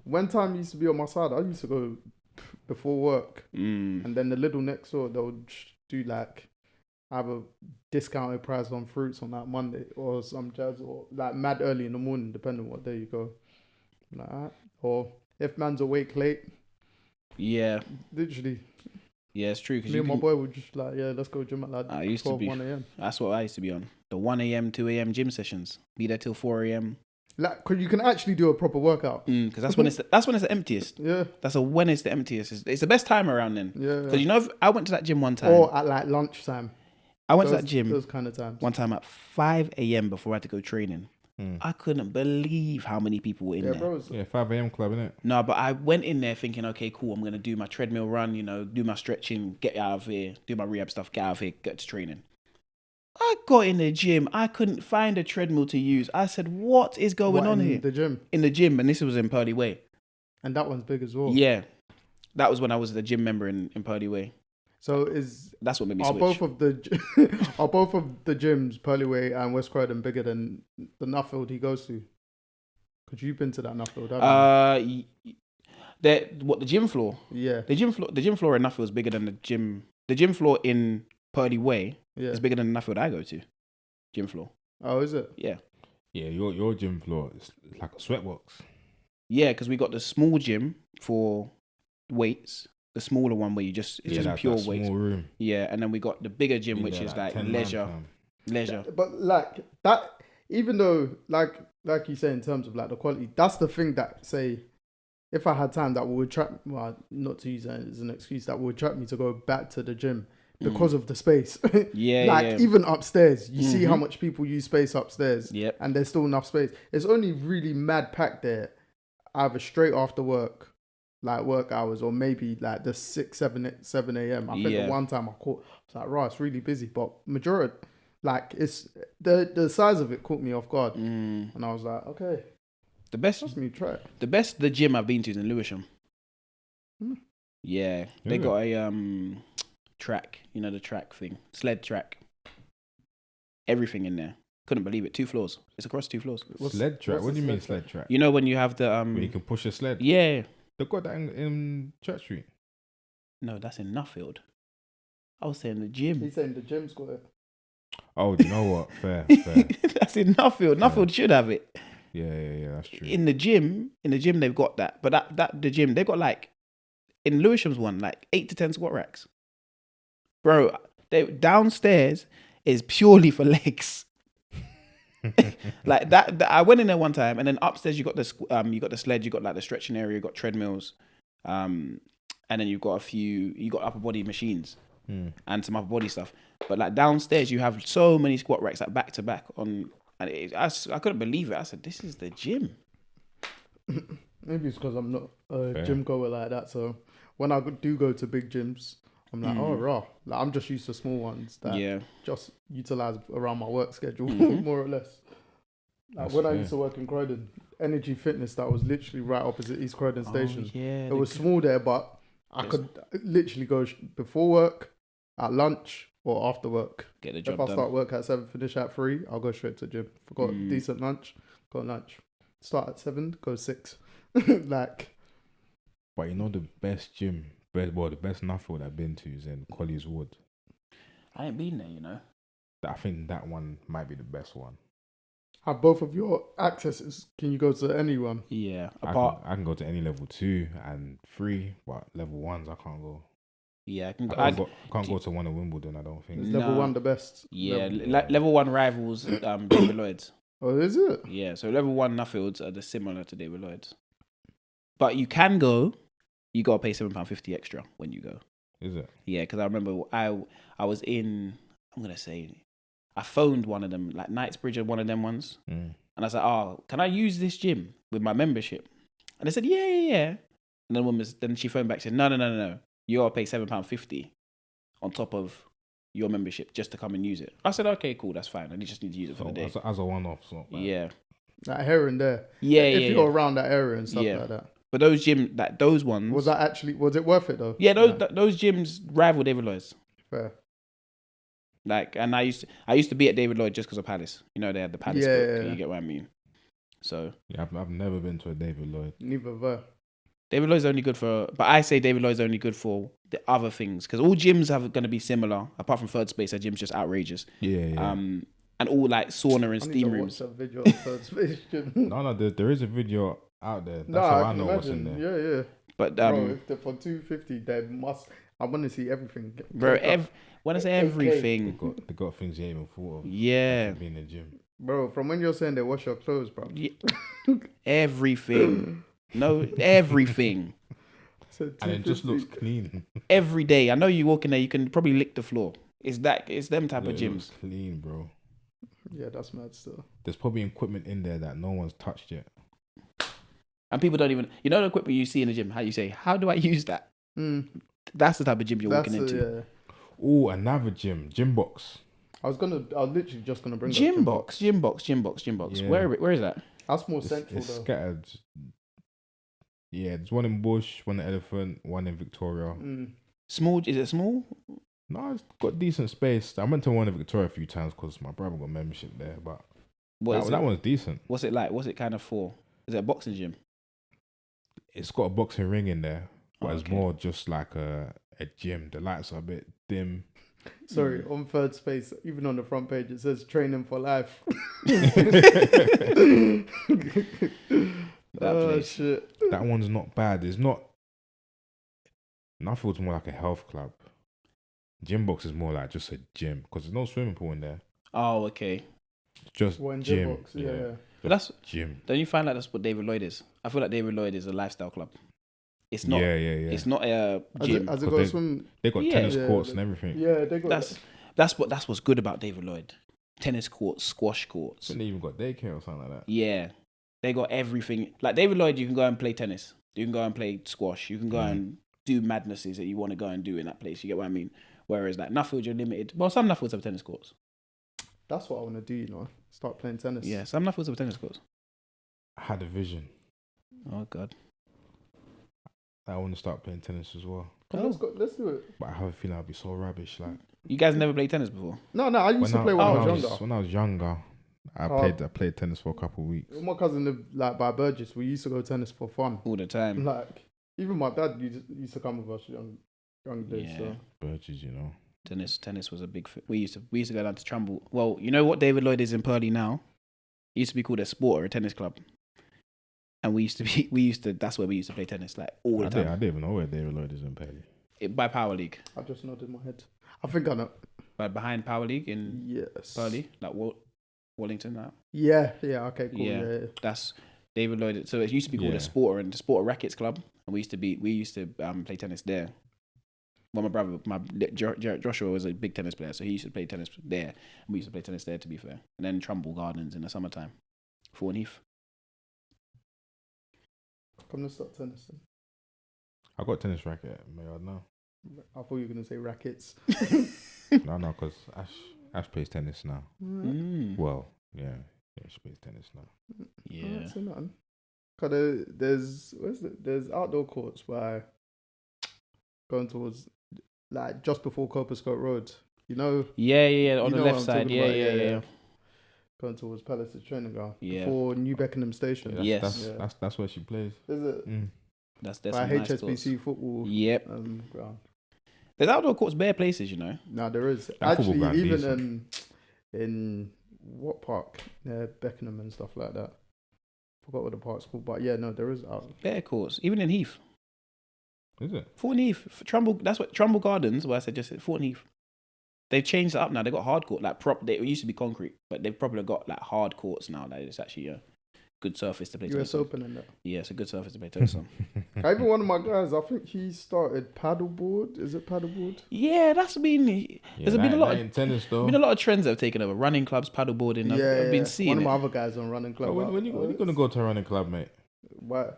when time used to be on my side, I used to go before work. And then the little next door, they would do like, have a discounted price on fruits on that Monday or some jazz, or like mad early in the morning, depending on what day you go. Like, alright. Or if man's awake late, Yeah. literally, Yeah, it's true. me and my boy would just like, yeah, let's go gym at like I used to 12, be. 1 a.m. That's what I used to be on. The 1 a.m., 2 a.m. gym sessions. Be there till 4 a.m. Like, cause you can actually do a proper workout. Because that's when it's the emptiest. Yeah, When it's the emptiest. It's the best time around then. yeah. Because you know, I went to that gym one time. Or at like lunchtime. I went to that gym Those kind of times. one time at 5 a.m. before I had to go training. I couldn't believe how many people were in Yeah, there. bro. Yeah, 5 a.m. club, innit? No, but I went in there thinking, okay, cool, I'm going to do my treadmill run, do my stretching, get out of here, do my rehab stuff, get out of here, get to training. I got in the gym. I couldn't find a treadmill to use. I said, what is going on here? The gym. In the gym, and this was in Pearly Way. And that one's big as well. Yeah. That was when I was the gym member in Pearly Way. So That's what made me are switch. both of the gyms, Pearly Way and West Croydon, bigger than the Nuffield he goes to? Because you've been to that Nuffield, haven't The gym floor? you? Yeah. The gym floor in Nuffield is bigger than the gym. The gym floor in Pearly Way Yeah. is bigger than the Nuffield I go to. Gym floor. Oh, is it? Yeah. Yeah, your gym floor is like a sweatbox. Yeah, because we got the small gym for weights, the smaller one where it's just Like pure that weights. small room. Yeah, and then we got the bigger gym, which is like 10 man, leisure. fam. Leisure. But like that, even though like you say in terms of like the quality, that's the thing that say if I had time that would attract, well, not to use that as an excuse, that would attract me to go back to the gym because of the space. Yeah, like yeah. even upstairs, you see how much people use space upstairs. Yep. And there's still enough space. It's only really mad packed there, either straight after work, like work hours, or maybe like the 7 a.m. I think Yeah. the one time I was like, right, it's really busy, but majority, like it's the size of it caught me off guard, and I was like, okay, The best, trust me, try it. the gym I've been to is in Lewisham. Hmm. Yeah, they Yeah. got a track, you know, the track thing, sled track, everything in there. Couldn't believe it. 2 floors. It's across 2 floors. Sled track? what's What a do you mean sled sled track? You know when you have the Where you can push a sled? yeah. They got that in Church Street. No, that's in Nuffield. I was saying the gym. He's saying the gym's got it. Oh, you know what? Fair. That's in Nuffield. Nuffield should have it. Yeah, that's true. In the gym they've got that. But the gym, they've got like in Lewisham's one, like 8 to 10 squat racks. Bro, they downstairs is purely for legs. Like that, I went in there one time, and then upstairs you got the sled, you got like the stretching area, you got treadmills, and then you got upper body machines and some upper body stuff. But like downstairs you have so many squat racks like back to back on, and I couldn't believe it. I said, this is the gym. Maybe it's because I'm not a gym goer like that. So when I do go to big gyms, I'm like, oh, raw. Like, I'm just used to small ones that just utilize around my work schedule, more or less. Like when I used to work in Croydon, Energy Fitness, that was literally right opposite East Croydon Station. Yeah, it was small there, but I could literally go before work, at lunch, or after work. Get the job if I done. start work at 7, finish at 3, I'll go straight to the gym. If I got a decent lunch, got lunch. Start at 7, go 6. Like, but you know the best gym, the best Nuffield I've been to is in Colliers Wood. I ain't been there, you know. I think that one might be the best one. have both of your accesses. Can you go to anyone? Yeah, I can go to any level 2 and 3, but level 1s I can't go. Yeah, I can't go to one of Wimbledon, I don't think. Is level 1 the best? Yeah, level 1 rivals David Lloyd's. Oh, is it? Yeah, so level 1 Nuffields are similar to David Lloyd's. But you can go, you got to pay £7.50 extra when you go. Is it? Yeah, because I remember I was in, I'm going to say, I phoned one of them, like Knightsbridge or one of them ones. And I was like, oh, can I use this gym with my membership? And they said, yeah. And then she phoned back and said, no. You got to pay £7.50 on top of your membership just to come and use it. I said, okay, cool, that's fine. I just need to use it for the day. As a one-off. So Yeah. Like here and there. Yeah, if you're around that area and stuff like that. But those ones... Was it worth it though? Yeah, those gyms rival David Lloyd's. Fair. Like, and I used to be at David Lloyd just because of Palace. You know, they had the Palace book. You get what I mean? So... Yeah, I've never been to a David Lloyd. Neither have I. David Lloyd's only good for... But I say David Lloyd's only good for the other things. Because all gyms are going to be similar. Apart from Third Space, our gym's just outrageous. Yeah. And all like sauna and steam rooms. Watch a video of Third Space gym. No, there is a video out there. That's how I know what's in there. Yeah. But bro, if they're for $250, they must... I want to see everything. Bro, when I say everything... They got things you ain't even thought of. Yeah. Being in the gym. Bro, from when you're saying they wash your clothes, bro. Yeah. Everything. No, everything. And it just looks clean. Every day. I know you walk in there, you can probably lick the floor. It's them type of It gyms. looks clean, bro. Yeah, that's mad still. There's probably equipment in there that no one's touched yet. And people don't even... You know the equipment you see in the gym? How you say, how do I use that? That's the type of gym you're walking into. Yeah. Oh, another gym box. I was literally just gonna bring Gym box. Yeah. Where is that? That's more central It's though. scattered. Yeah, there's one in Bush, one in Elephant, one in Victoria. Small? Is it small? No, it's got decent space. I went to one in Victoria a few times because my brother got membership there, but that one's decent. What's it like? What's it kind of for? Is it a boxing gym? It's got a boxing ring in there, but it's more just like a gym. The lights are a bit dim. Sorry, on Third Space, even on the front page, it says training for life. Shit. That one's not bad. It's not. Nuffield's more like a health club. Gym box is more like just a gym because there's no swimming pool in there. Oh, okay. Just One gym. box. Yeah. But that's Gym. don't you find like that's what David Lloyd is? I feel like David Lloyd is a lifestyle club. It's not. Yeah. It's not a gym. As it 'Cause goes from They got Yeah. tennis Yeah, courts they- and everything. yeah, they got That's what's good about David Lloyd. Tennis courts, squash courts. They even got daycare or something like that. Yeah, they got everything. Like David Lloyd, you can go and play tennis. You can go and play squash. You can go and do madnesses that you want to go and do in that place. You get what I mean? Whereas like Nuffield, you're limited. Well, some Nuffields have tennis courts. That's what I want to do. Start playing tennis. Yeah, some Nuffields have tennis courts. I had a vision. Oh God. I want to start playing tennis as well. Let's do it. But I have a feeling I'll be so rubbish. Like You guys never played tennis before? No, I used to play when I was younger. When I was younger, I played tennis for a couple of weeks. My cousin lived like by Burgess. We used to go tennis for fun. All the time. Like even my dad used to come with us young days. Yeah. So. Birches, Tennis was a big thing. We used to go down to Trumbull. Well, you know what David Lloyd is in Purley now? It used to be called a sport or a tennis club. And that's where we used to play tennis like all the time. I didn't even know where David Lloyd is in Paddy. By Power League. I just nodded my head. I think I know. But behind Power League in Yes. Purley, like Wallington now. Yeah. Okay. Cool. Yeah. Yeah. That's David Lloyd. So it used to be called a sport and the Sport Rackets Club, and we used to play tennis there. Well, my brother, Joshua was a big tennis player, so he used to play tennis there, and we used to play tennis there. To be fair, and then Trumbull Gardens in the summertime, Thornheath. Come to start tennis. Then. I got a tennis racket in my yard now. I thought you were gonna say rackets. No, because Ash plays tennis now. Well, yeah, she plays tennis now. Yeah. So nothing. Cause there's outdoor courts by going towards like just before Copperscote Road. Yeah. On the left side. Yeah. Going towards Palace's training ground. Yeah. Before New Beckenham Station. Yes. That's where she plays. Is it? That's by some nice HSBC courts. football. Yep. Ground. There's outdoor courts, bare places, No, there is. That football Actually, ground even in what park? Beckenham and stuff like that. Forgot what the park's called, but yeah, no, there is out. Bare courts, even in Heath. Is it? Thornheath, Trumbull. That's what Trumbull Gardens. Where I said just Thornheath. They've changed it up now. They got hard court, like It used to be concrete, but they've probably got like hard courts now. Like it's actually a good surface to play tennis US on. Open and that. Yeah, it's a good surface to play tennis on. Even one of my guys, I think he started paddleboard. Is it paddleboard? Yeah, that's been. There's been a lot of tennis though. been a lot of trends that have taken over. Running clubs, paddleboarding. I've been seeing one of it. my other guys on running club. When you gonna go to a running club, mate? Why?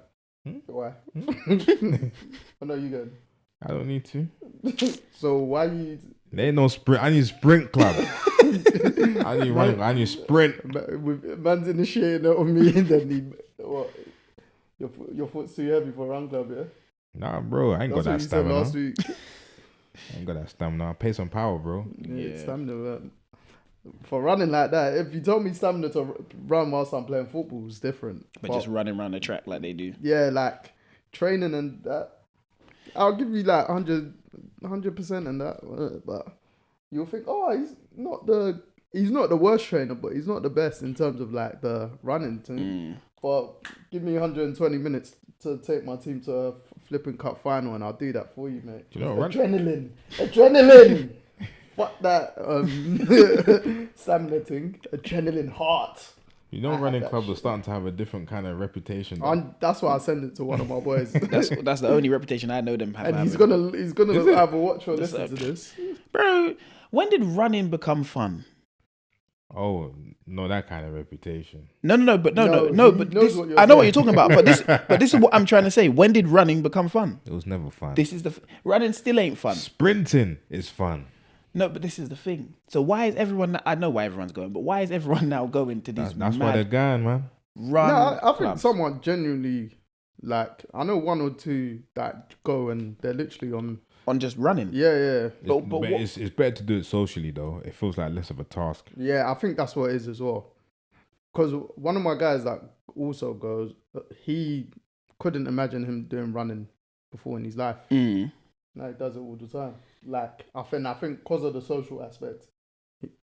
Why? I know you good. I don't need to. So why you? There ain't no sprint. I need sprint club. I need running. I need sprint. With man's initiating it on me, and then what? Your foot's too heavy for a run club, yeah. Nah, bro. I ain't got that That's what you said last stamina. week. I ain't got that stamina. Pay some power, bro. Yeah. Stamina. For running like that, if you told me stamina to run whilst I'm playing football is different. But just running around the track like they do. Yeah, like training and that. I'll give you like 100% and that, but you'll think, oh, he's not the worst trainer, but he's not the best in terms of like the running team. But give me 120 minutes to take my team to a flipping cup final, and I'll do that for you, mate. You know, Adrenaline. Fuck that stamina thing. Adrenaline heart. You know, running clubs are starting to have a different kind of reputation. That's why I send it to one of my boys. That's the only reputation I know them have. And he's gonna either watch or listen to this. Bro, when did running become fun? Oh, no, that kind of reputation. No. But this, what I know what you're talking about. But this is what I'm trying to say. When did running become fun? It was never fun. This is running still ain't fun. Sprinting is fun. No, but this is the thing. So why is everyone? I know why everyone's going, but why is everyone now going to these? That's why they're going, man. Run. I think someone genuinely like. I know one or two that go and they're literally on just running. Yeah. But It's better to do it socially though. It feels like less of a task. Yeah, I think that's what it is as well. Because one of my guys that also goes, he couldn't imagine him doing running before in his life. Now he does it all the time. Like I think because of the social aspect,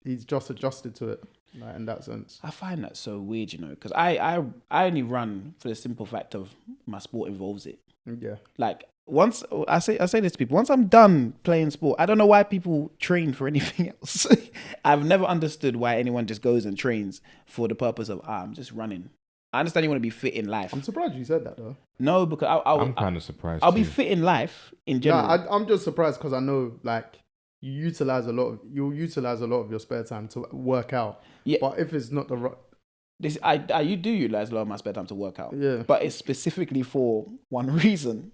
he's just adjusted to it. Like, in that sense, I find that so weird, because I only run for the simple fact of my sport involves it. Yeah. Like once I say this to people, once I'm done playing sport, I don't know why people train for anything else. I've never understood why anyone just goes and trains for the purpose of I'm just running. I understand you want to be fit in life. I'm surprised you said that though. No, because I'm kind of surprised. I'll be fit in life in general. I'm just surprised because I know like you'll utilize a lot of your spare time to work out. Yeah. But if it's not the right, you do utilize a lot of my spare time to work out. Yeah. But it's specifically for one reason.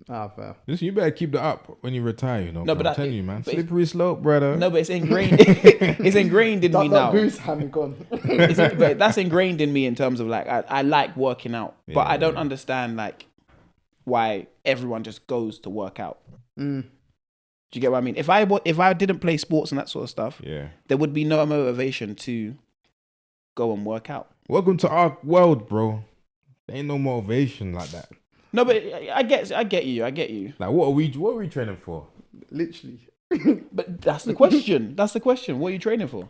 Fair. Listen, you better keep that up when you retire, you know. No, but I'm telling you, man. but Slippery slope, brother. No, but it's ingrained. It's ingrained in me now. That boost had me gone. But that's ingrained in me in terms of like I like working out, but I don't understand like why everyone just goes to work out. Do you get what I mean? If I didn't play sports and that sort of stuff, there would be no motivation to go and work out. Welcome to our world, bro. There ain't no motivation like that. No, but I get you. Like, what are we training for? Literally. But that's the question. What are you training for?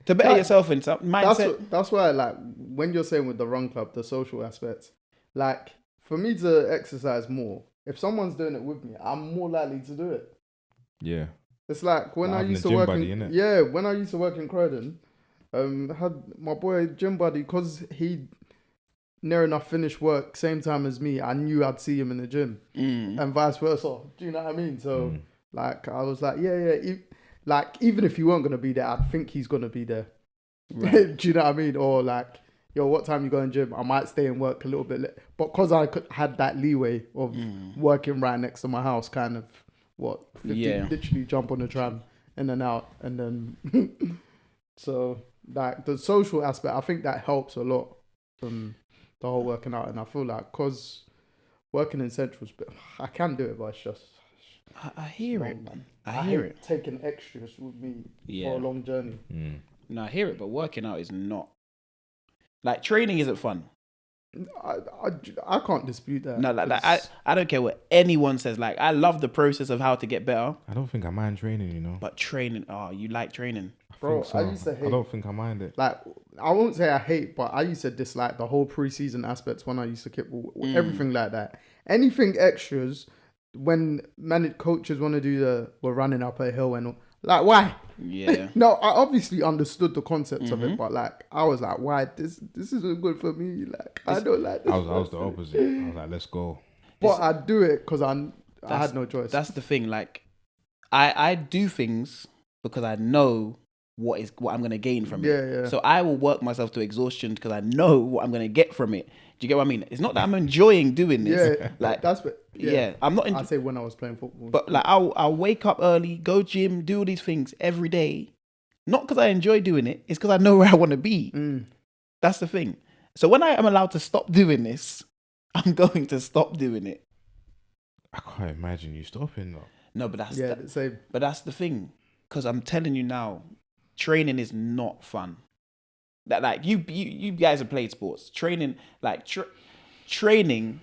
To better yourself in some mindset. That's why, like, when you're saying with the run club, the social aspects, like, for me to exercise more, if someone's doing it with me, I'm more likely to do it. Yeah. It's like when I used to work when I used to work in Croydon, had my boy gym buddy, because he near enough finished work same time as me, I knew I'd see him in the gym and vice versa. Do you know what I mean? So like I was like, like even if he weren't gonna be there, I'd think he's gonna be there. Right. Do you know what I mean? Or like, yo, what time you going gym? I might stay and work a little bit late. But because I had that leeway of working right next to my house, kind of literally jump on the tram in and out, and then so like the social aspect, I think that helps a lot from the whole working out. And I feel like because working in Central's, I can do it, but it's just I hear it, man. I hear hear it. it. Taking extras with me for a long journey. No, I hear it, but working out is not like training isn't fun. I can't dispute that. No, like I don't care what anyone says. Like I love the process of how to get better. I don't think I mind training, you know. But training, you like training, bro. So. I used to hate. I don't think I mind it. Like I won't say I hate, but I used to dislike the whole preseason aspects when I used to keep everything like that. Anything extras when coaches want to do we're running up a hill and all, like why? Yeah. No, I obviously understood the concept of it, but like I was like, why this isn't good for me. Like I don't like this. I was the opposite. I was like, let's go. But I do it because I had no choice. That's the thing. Like I do things because I know what I'm gonna gain from it. Yeah. So I will work myself to exhaustion because I know what I'm gonna get from it. Do you get what I mean? It's not that I'm enjoying doing this. Yeah, like that's what. Yeah, I'm not. I say when I was playing football, but like I'll wake up early, go gym, do all these things every day, not because I enjoy doing it. It's because I know where I want to be. That's the thing. So when I am allowed to stop doing this, I'm going to stop doing it. I can't imagine you stopping though. No, but that's the same. But that's the thing, because I'm telling you now, training is not fun. That like you guys have played sports. Training like training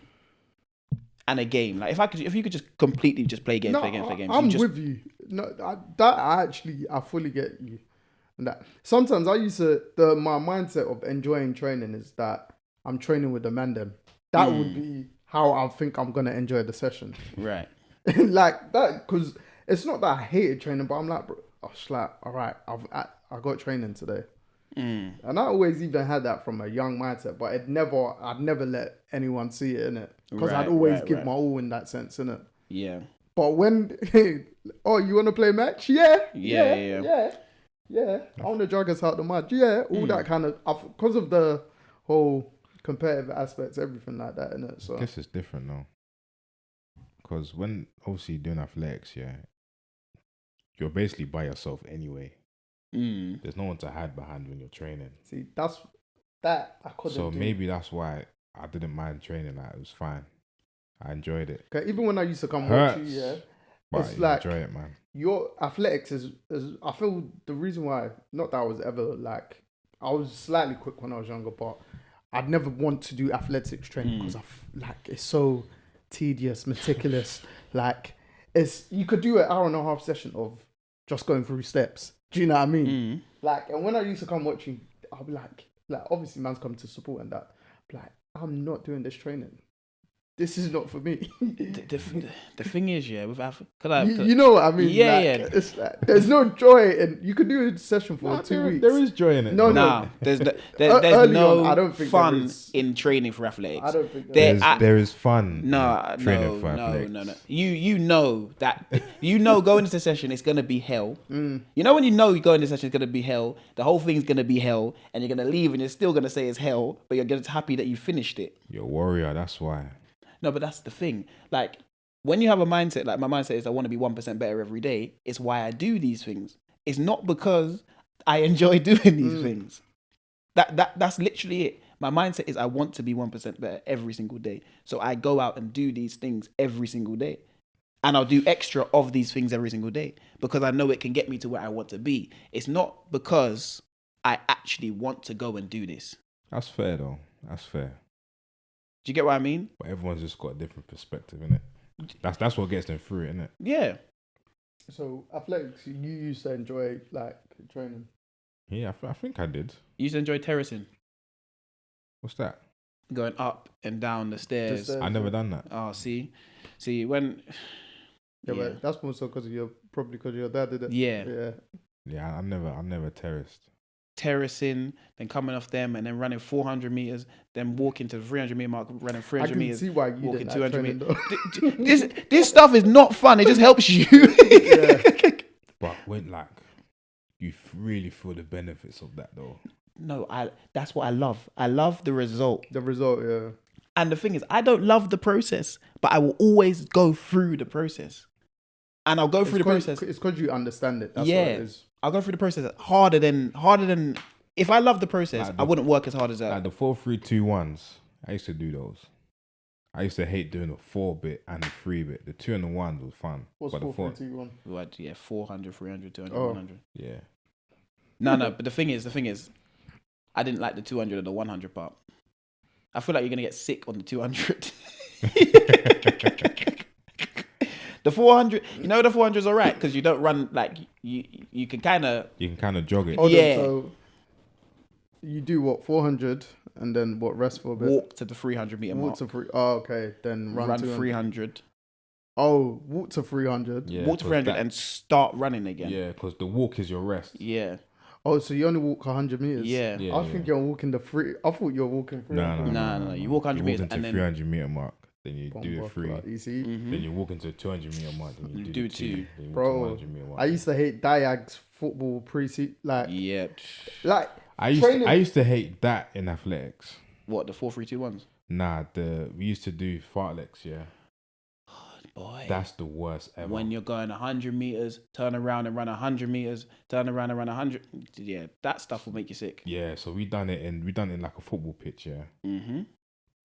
and a game. Like if you could just completely just play games. I'm with you. No, I fully get you. And that sometimes I used to my mindset of enjoying training is that I'm training with the man them. That would be how I think I'm gonna enjoy the session. Right. Like that, because it's not that I hated training, but I'm like, bro, all right, I got training today. And I always even had that from a young mindset, but I'd never let anyone see it in it because I'd always give my all in that sense, in it. Yeah. But when, you want to play match? Yeah. I want to drag us out the mud. Yeah, all that kind of, because of the whole competitive aspects, everything like that, in it. So I guess it's different though, because when obviously doing athletics, you're basically by yourself anyway. There's no one to hide behind when you're training. See, that I couldn't. So maybe that's why I didn't mind training. Like, it was fine. I enjoyed it. Okay, even when I used to come watch you, but it's like enjoy it, man. Your athletics is I feel the reason why. Not that I was ever like, I was slightly quick when I was younger, but I'd never want to do athletics training because like it's so tedious, meticulous. Like you could do an hour and a half session of just going through steps. Do you know what I mean? Like, and when I used to come watch you, I'll be like obviously man's come to support and that. Like, I'm not doing this training. this is not for me. The thing is, yeah, with You know what I mean? Yeah, like, yeah. It's like, there's no joy, and you could do a session for 2 weeks. There is joy in it. No, Nah, there's Early no on, I don't think there fun is. in training for athletics. I don't think there is fun. No, in training for athletics. no. You know that going into the session it's gonna be hell. You know when you going into the session it's gonna be hell. The whole thing's gonna be hell, and you're gonna leave and you're still gonna say it's hell, but you're just happy that you finished it. You're a warrior. That's why. No, but that's the thing. Like when you have a mindset, like my mindset is I want to be 1% better every day. It's why I do these things. It's not because I enjoy doing these things. That's literally it. My mindset is I want to be 1% better every single day. So I go out and do these things every single day. And I'll do extra of these things every single day because I know it can get me to where I want to be. It's not because I actually want to go and do this. That's fair though. That's fair. Do you get what I mean? But everyone's just got a different perspective, innit? That's what gets them through it, innit? Yeah. So athletics, you used to enjoy like training. Yeah, I think I did. You used to enjoy terracing, What's that? going up and down the stairs. The stairs. I never done that. Oh, see when. Yeah, but that's more so because your dad did it. Yeah. Yeah, I never terraced. Terracing, then coming off them, and then running 400 meters, then walking to the 300 meter mark, running 300 I can meters. see why you walking didn't 200 like training, meters. This stuff is not fun. It just helps you. Yeah. But when you really feel the benefits of that though. No, that's what I love. I love the result. The result, yeah. And the thing is, I don't love the process, but I will always go through the process. And I'll go through the process. It's because you understand it. That's Yeah. what it is. I'll go through the process harder than if I love the process, I wouldn't work as hard as that. Like the 4-3-2-1s, I used to do those. I used to hate doing the 4-bit and the 3-bit. The 2 and the 1 was fun. What's but 4-3-2-1? What, yeah, 400, 300, 200, Oh. 100. Yeah. No, but the thing is, I didn't like the 200 or the 100 part. I feel like you're gonna get sick on the 200. The 400, the 400 is alright because you don't run like you can kind of jog it. Oh, Yeah. So you do what, 400 and then what, rest for a bit? walk to the 300 meter mark. Okay. Then run 300. Oh, walk to 300. Yeah, Walk to 300 and start running again. Yeah, because the walk is your rest. Yeah. Oh, so you only walk 100 meters? Yeah. Yeah, I think you're walking I thought you were walking 300. No. You walk 100 meters into and then 300 meter mark. Then you do the 3. You see? Then you walk into a 200 meter mark. Then you do the 2. Then you walk to Bro, 100 meter mark. I used to hate Diags football pre-season. yeah. I used to hate that in athletics. What, the 4-3-2 ones? Nah, we used to do fartleks, yeah. Boy. That's the worst ever. When you're going 100 meters, turn around and run 100 meters, turn around and run 100. Yeah, that stuff will make you sick. Yeah, so we done it in like a football pitch, yeah. Mm-hmm.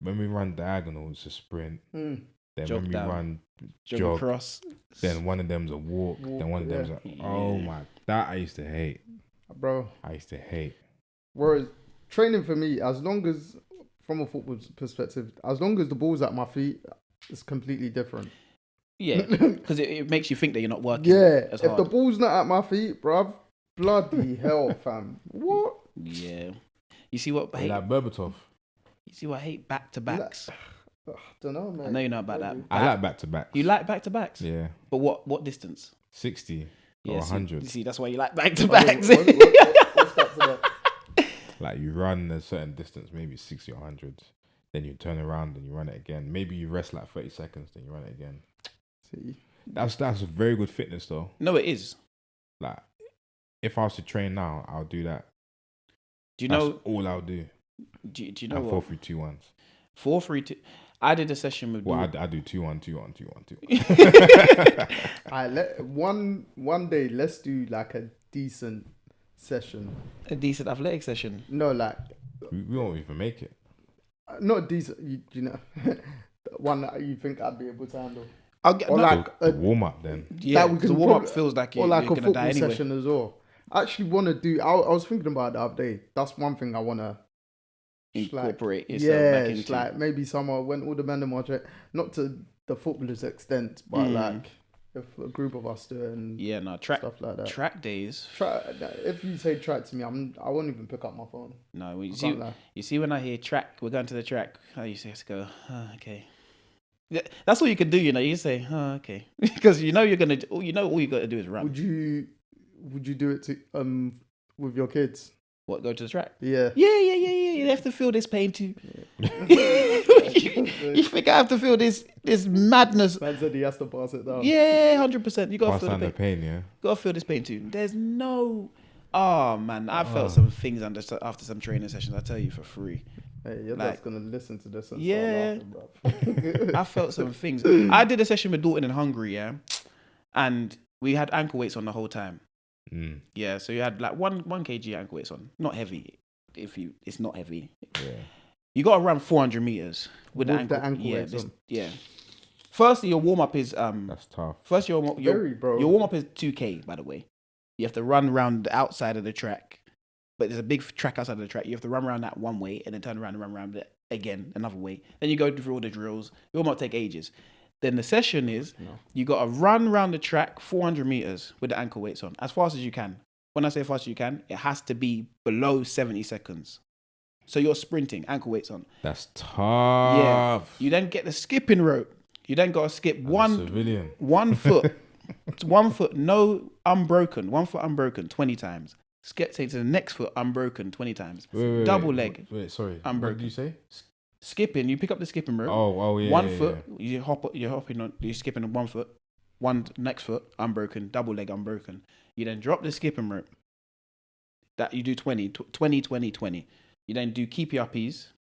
When we run diagonal, it's a sprint. Then Jog when we down. run Jog across. then one of them's a walk. Then one of them's oh my, that I used to hate. Bro. I used to hate. Whereas training for me, as long as, from a football perspective, as long as the ball's at my feet, it's completely different. Yeah, because it makes you think that you're not working as hard. If the ball's not at my feet, bruv, bloody hell, fam. What? Yeah. You see what I hate? Like Berbatov. You see what I hate? Back-to-backs. Don't know, man. I know you know about that. I like back-to-backs. You like back-to-backs? Yeah. But what distance? 60 or Yeah, 100. See, that's why you like back-to-backs. What's that to that? Like you run a certain distance, maybe 60 or 100. Then you turn around and you run it again. Maybe you rest like 30 seconds, then you run it again. See? That's a very good fitness though. No, it is. Like, if I was to train now, I'll do that. Do you That's know? all I'll do. Do you know what? 4-3-2-1s. 4-3-2. I did a session with. Well, I do 2-1, 2-1, 2-1, 2-1. One day, let's do like a decent session. A decent athletic session. No, like We won't even make it. not decent. You know, one that you think I'd be able to handle. I'll get Or no, like The warm up then. yeah. that we The can warm up probably- feels like or like you're a gonna football die anyway. session as well. I actually want to do. I was thinking about it the other day. That's one thing I want to Incorporate yourself back into. like maybe somewhere when all the men are watching, not to the footballers' extent, but like if a group of us do it and Yeah, no track stuff like that. track days. If you say track to me, I won't even pick up my phone. No, I can't lie. you see when I hear track, we're going to the track. I used to go, okay. That's all you can do, you know. You say, "Oh, okay," because you know you're gonna. All you got to do is run. Would you do it to with your kids? What, go to the track? Yeah. Yeah. You have to feel this pain too. you think I have to feel this madness? Man said he has to pass it down. Yeah, 100%. You gotta Pass feel down the the pain. pain, yeah. Gotta feel this pain too. There's no. Oh man, I felt some things after some training sessions. I tell you for free. Hey, your dad's gonna listen to this and Yeah. start laughing, bro. I felt some things. I did a session with Dalton in Hungary, yeah, and we had ankle weights on the whole time. Yeah, so you had like 1 kg ankle weights on, not heavy. It's not heavy. Yeah. You got to run 400 meters with the ankle weights on. Yeah. Firstly, your warm up is That's tough. First, your bro. your warm up is 2K, by the way. You have to run around the outside of the track, but there's a big track outside of the track. You have to run around that one way and then turn around and run around it again another way. Then you go through all the drills. Your warm up take ages. Then the session is you got to run around the track 400 meters with the ankle weights on as fast as you can. When I say fast as you can, it has to be below 70 seconds. So you're sprinting, ankle weights on. That's tough. Yeah. You then get the skipping rope. You then got to skip Civilian. 1 foot. 1 foot, no unbroken. 1 foot unbroken 20 times. Skip to the next foot unbroken 20 times. Wait, Double leg. Wait, sorry. Unbroken. What did you say? Skipping, you pick up the skipping rope. Oh, yeah. 1 yeah, foot, you're hopping on, you're skipping on 1 foot. Next foot, unbroken, double leg unbroken. You then drop the skipping rope. That you do 20. You then do keepy uppies.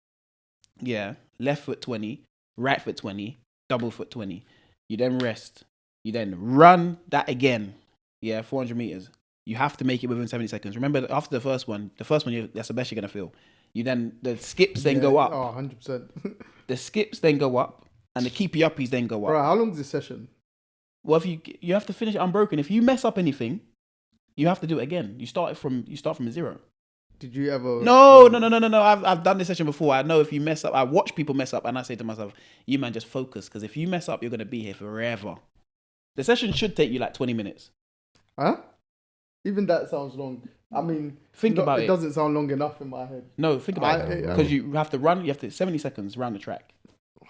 Yeah. Left foot 20, right foot 20, double foot 20. You then rest. You then run that again. Yeah, 400 meters. You have to make it within 70 seconds. Remember, after the first one, that's the best you're going to feel. You then, the skips then go up. Oh, 100%. The skips then go up, and the keepy uppies then go up. Bro, how long is this session? Well, if you have to finish it unbroken. If you mess up anything, you have to do it again. You start from zero. Did you ever? No. I've done this session before. I know if you mess up, I watch people mess up, and I say to myself, "You man, just focus, because if you mess up, you're gonna be here forever." The session should take you like 20 minutes. Huh? Even that sounds long. I mean, Think about it. It doesn't sound long enough in my head. No, think about it. Because you have to run. You have to 70 seconds around the track.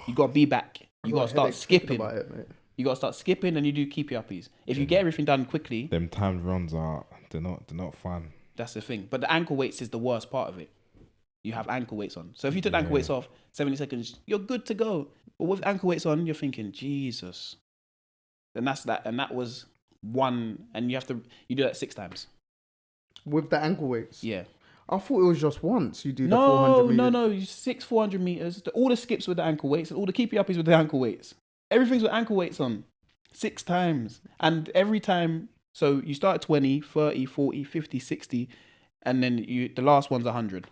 You got to be back. You got to start skipping. About it, mate. You got to start skipping, and you do keepy uppies. If you get everything done quickly, them timed runs they're not fun. That's the thing. But the ankle weights is the worst part of it. You have ankle weights on. So if you took the ankle weights off, 70 seconds, you're good to go. But with ankle weights on, you're thinking, Jesus. And that's that. And that was one. And you do that 6 times. With the ankle weights? Yeah. I thought it was just once you do the 400 meters. No. 6 400 meters. All the skips with the ankle weights and all the keepy uppies with the ankle weights. Everything's with ankle weights on. 6 times. And every time, so you start at 20, 30, 40, 50, 60, and then the last one's 100.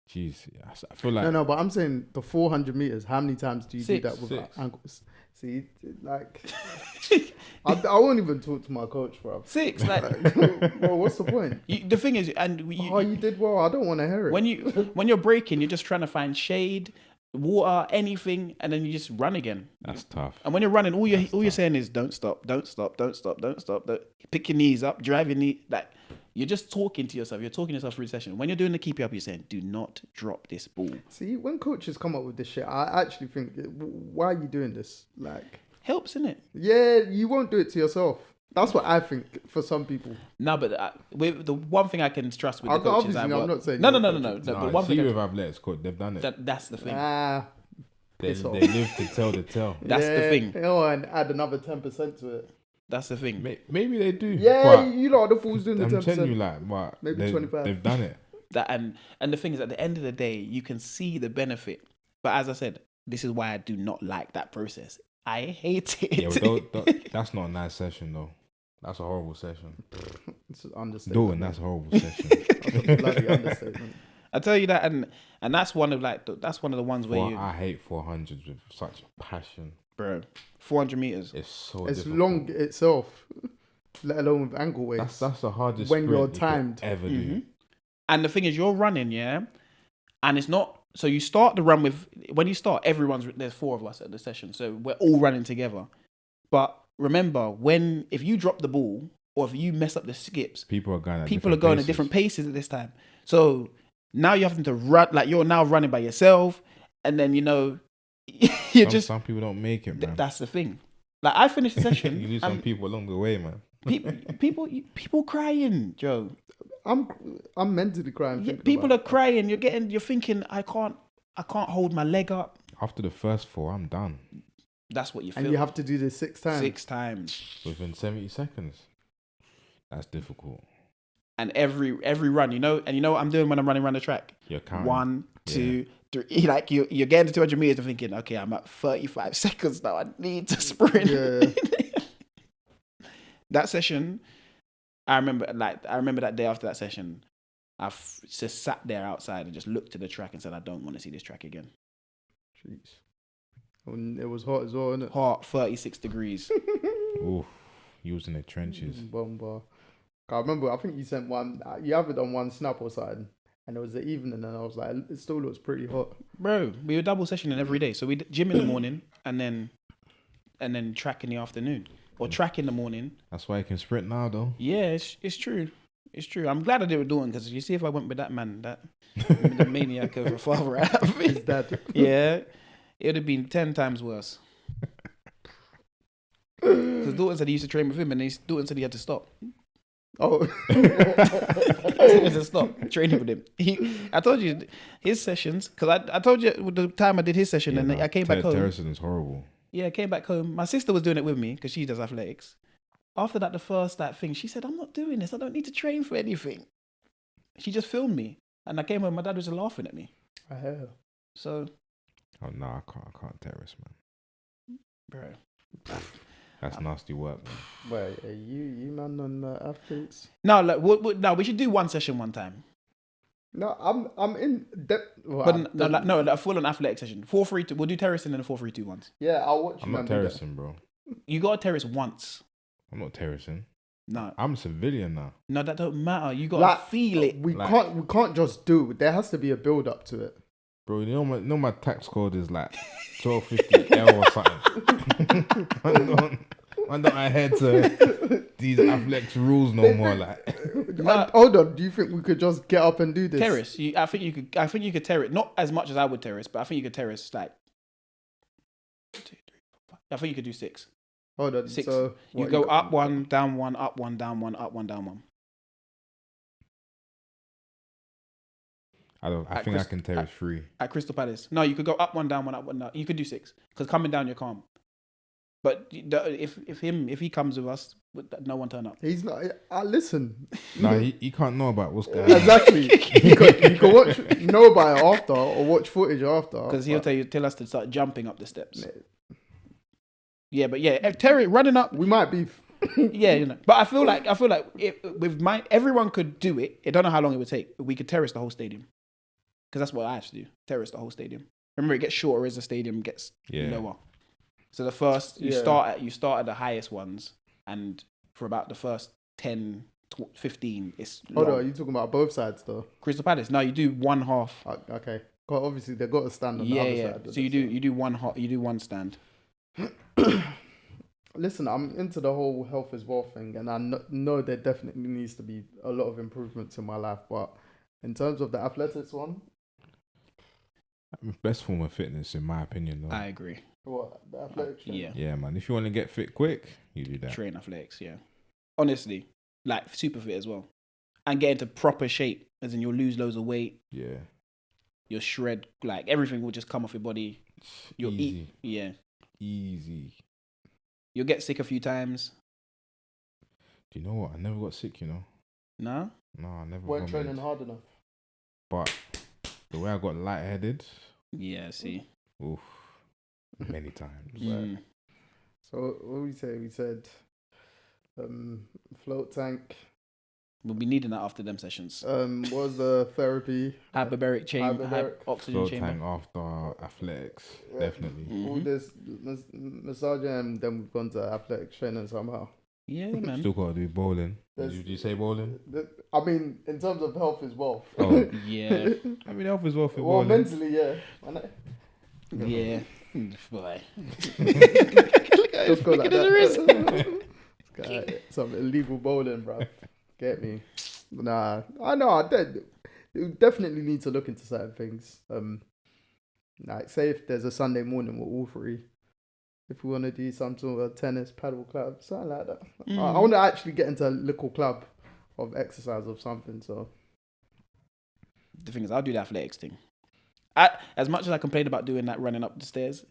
Jeez, I feel like... No, but I'm saying the 400 meters, how many times do you do that with ankles? See, like... I won't even talk to my coach, bro. 6, like... Bro, what's the point? The thing is, you did well. I don't want to hear it. When you're braking, you're just trying to find shade, water, anything, and then you just run again. That's tough. And when you're running, all you're saying is don't stop. Pick your knees up, drive your knee. Like, you're just talking to yourself. You're talking to yourself through the session. When you're doing the keep up, you're saying, do not drop this ball. See, when coaches come up with this shit, I actually think, why are you doing this? Like, helps, innit? Yeah, you won't do it to yourself. That's what I think for some people. No, but the one thing I can trust with the coaches, I'm not saying no. But one thing with athletes, coach, they've done it. That's the thing. They live to tell the tale. That's the thing. And add another 10% to it. That's the thing. Maybe they do. Yeah, you lot are the fools doing the 10%. I'm telling you, like, what? Maybe 25. They've done it. And the thing is, at the end of the day, you can see the benefit. But as I said, this is why I do not like that process. I hate it. Yeah, that's not a nice session, though. That's a horrible session. It's an understatement. Dalton, that's a horrible session. Bloody understatement. I tell you that, and that's one of the ones where I hate 400s with such passion, bro. 400 meters. It's difficult. long itself, let alone with ankle weights. That's the hardest when you're sprint timed. you could ever do. And the thing is, you're running, yeah, and it's not. So you start the run with when you start, there's 4 of us at the session, so we're all running together. But remember, if you drop the ball or if you mess up the skips, people are going at different paces at this time. So now you're having to run, like you're now running by yourself, and then Some people don't make it, man. That's the thing. Like I finished the session. You lose some people along the way, man. People crying, Joe. I'm mentally crying. Yeah, people are crying. You're thinking, I can't hold my leg up. After the first 4, I'm done. That's what you feel. And you have to do this 6 times. 6 times within 70 seconds. That's difficult. And every run, you know what I'm doing when I'm running around the track? You're counting. 1, 2, 3. Like you're getting to 200 meters and thinking, okay, I'm at 35 seconds now. I need to sprint. Yeah. That session, I remember that day after that session, I just sat there outside and just looked at the track and said, I don't want to see this track again. Jeez. And it was hot as well, innit? Hot, 36 degrees. Oof. You was in the trenches. Bomba. I remember, I think you sent one, you have it on one snap or something, and it was the evening, and I was like, it still looks pretty hot. Bro, we were double sessioning every day. So we gym in the morning and then track in the afternoon. Or track in the morning. That's why you can sprint now, though. Yeah, it's true. It's true. I'm glad I did doing because you see, if I went with that man, the maniac of a father out of His dad. Yeah, it would have been 10 times worse. Because Dalton said he used to train with him, and Dalton said he had to stop. Oh. He had to stop training with him. I told you his sessions, because I told you the time I did his session, and I came back home. Terracing is horrible. Yeah, I came back home. My sister was doing it with me because she does athletics. After that, the first thing, she said, I'm not doing this. I don't need to train for anything. She just filmed me. And I came home, my dad was just laughing at me. I hear. So. Oh, no, I can't terrace, man. Bro. That's nasty work, man. Wait, are you man on athletes? No, we should do one session one time. No, I'm in depth. Well, but a full on athletic session. 4-3-2. We'll do terracing and a 4-3-2 once. Yeah, I'll watch. I'm not terracing, bro. You gotta terrace once. I'm not terracing. No, I'm a civilian now. No, that don't matter. You gotta feel it. We can't just do it. There has to be a build up to it. Bro, you know my tax code is like 1250L or something. I don't adhere to these athletics rules no more. Like, hold on. Do you think we could just get up and do this? Terrace. I think you could terrace. Not as much as I would terrace, but I think you could terrace like 1, 2, 3, 4, 5. I think you could do 6. Hold on. 6. So you go up 1, down 1, up 1, down 1, up 1, down 1. I think I can terrace 3 at Crystal Palace. No, you could go up 1, down 1, up 1, down. You could do 6 because coming down you're calm. But if he comes with us, no one turn up. He's not. Listen. No, he can't know about what's going on. Exactly. You can know about it after or watch footage after. Because he'll tell us to start jumping up the steps. Yeah, but yeah, Terry running up. We might be. Yeah, you know. But I feel like everyone could do it. I don't know how long it would take. But we could terrace the whole stadium. Because that's what I have to do. Terrace the whole stadium. Remember, it gets shorter as the stadium gets lower. So the first you start at the highest ones, and for about the first 10, 15, it's long. Hold on, are you talking about both sides though? Crystal Palace. No, you do one half. Okay. Well, obviously they've got to stand on the other side. So you do one half. You do one stand. Listen, I'm into the whole health is wealth thing, and I know there definitely needs to be a lot of improvements in my life. But in terms of the athletics one, best form of fitness, in my opinion, though. I agree. What, the athletics? Yeah, man. If you want to get fit quick, you do that. Train athletics, yeah. Honestly, like super fit as well, and get into proper shape, as in you'll lose loads of weight. Yeah. You'll shred, like everything will just come off your body. You'll easy. eat, yeah. Easy. You'll get sick a few times. Do you know what? I never got sick, you know. No? No, I never. Weren't training hard enough. But the way I got lightheaded. Yeah, see. Oof. Many times. Mm. So what we say? We said float tank. We'll be needing that after them sessions. What was the therapy? Hyperbaric chamber, oxygen float chamber. tank after athletics, definitely. Mm-hmm. All this massage, and then we've gone to athletic training somehow. Yeah, man. Still got to do bowling. Did you say bowling? I mean, in terms of health as well. Oh. Yeah. I mean, health as well for well, bowling. mentally, yeah. Yeah. Boy. Look at his wrist. Some illegal bowling, bro. Get me? Nah, I know. I definitely need to look into certain things. Like, say if there's a Sunday morning, we're all free. If we want to do some sort of tennis, paddle club, something like that. I want to actually get into a little club of exercise or something. So the thing is, I'll do the athletics thing. As much as I complain about doing that running up the stairs,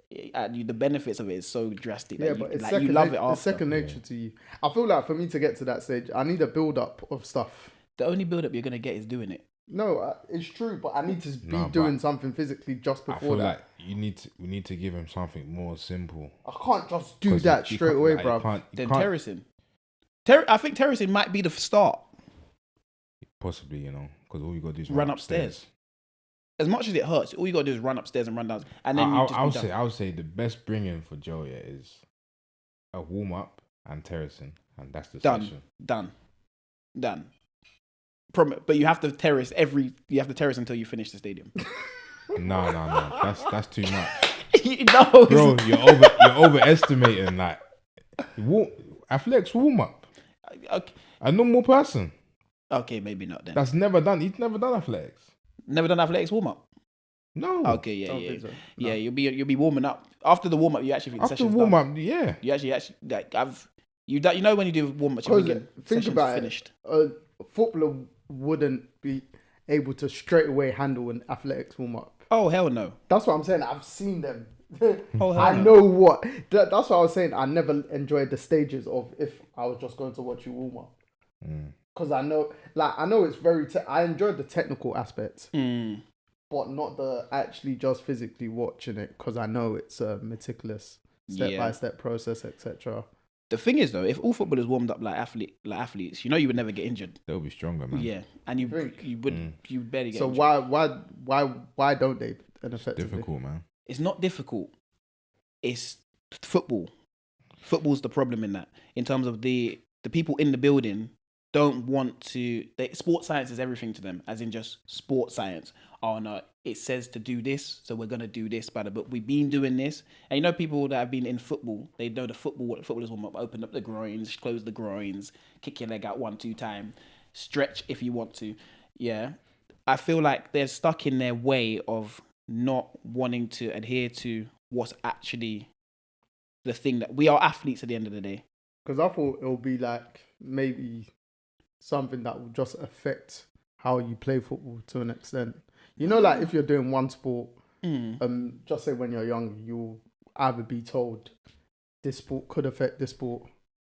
the benefits of it is so drastic. Yeah, that but it's you love it after. It's second nature to you. I feel like for me to get to that stage, I need a build up of stuff. The only build up you're gonna get is doing it. No, it's true, but I need to be doing something physically just before I feel that. like we need to give him something more simple. I can't just do that straight away, bro. Then terracing. I think terracing might be the start. Possibly, you know, because all you gotta do is run upstairs. As much as it hurts, all you gotta do is run upstairs and run down, and then I would say the best bring-in for Joe is a warm up and terracing, and that's the session. Done. But you have to terrace until you finish the stadium. No. That's too much. No, bro, you're overestimating like athletics warm up. Okay. A normal person. Okay, maybe not then. That's never done. He's never done athletics. Never done athletics warm up. No. Okay, yeah. So. No. Yeah, you'll be warming up after the warm up. You actually think after the warm up, yeah. You actually like you know when you do warm up, think about finished. A footballer wouldn't be able to straight away handle an athletics warm up. Oh hell no! That's what I'm saying. I've seen them. I know what. That's what I was saying. I never enjoyed the stages of if I was just going to watch you warm up. Because I know it's very. I enjoyed the technical aspects, but not the actually just physically watching it. Because I know it's a meticulous step-by-step process, etc. The thing is, though, if all footballers warmed up like athletes, you would never get injured. They'll be stronger, man. Yeah, and you barely get. So injured. why don't they? It's difficult, man. It's not difficult. It's football. Football's the problem in that. In terms of the people in the building don't want to. Sports science is everything to them, as in just sports science. Oh no, it says to do this, so we're gonna do this by the book. We've been doing this, and you know people that have been in football, they know what footballers warm up: open up the groins, close the groins, kick your leg out 1-2 time, stretch if you want to. Yeah, I feel like they're stuck in their way of not wanting to adhere to what's actually the thing that we are athletes at the end of the day. Because I thought it would be like maybe something that would just affect how you play football to an extent. You know, like if you're doing one sport, just say when you're young, you'll either be told this sport could affect this sport,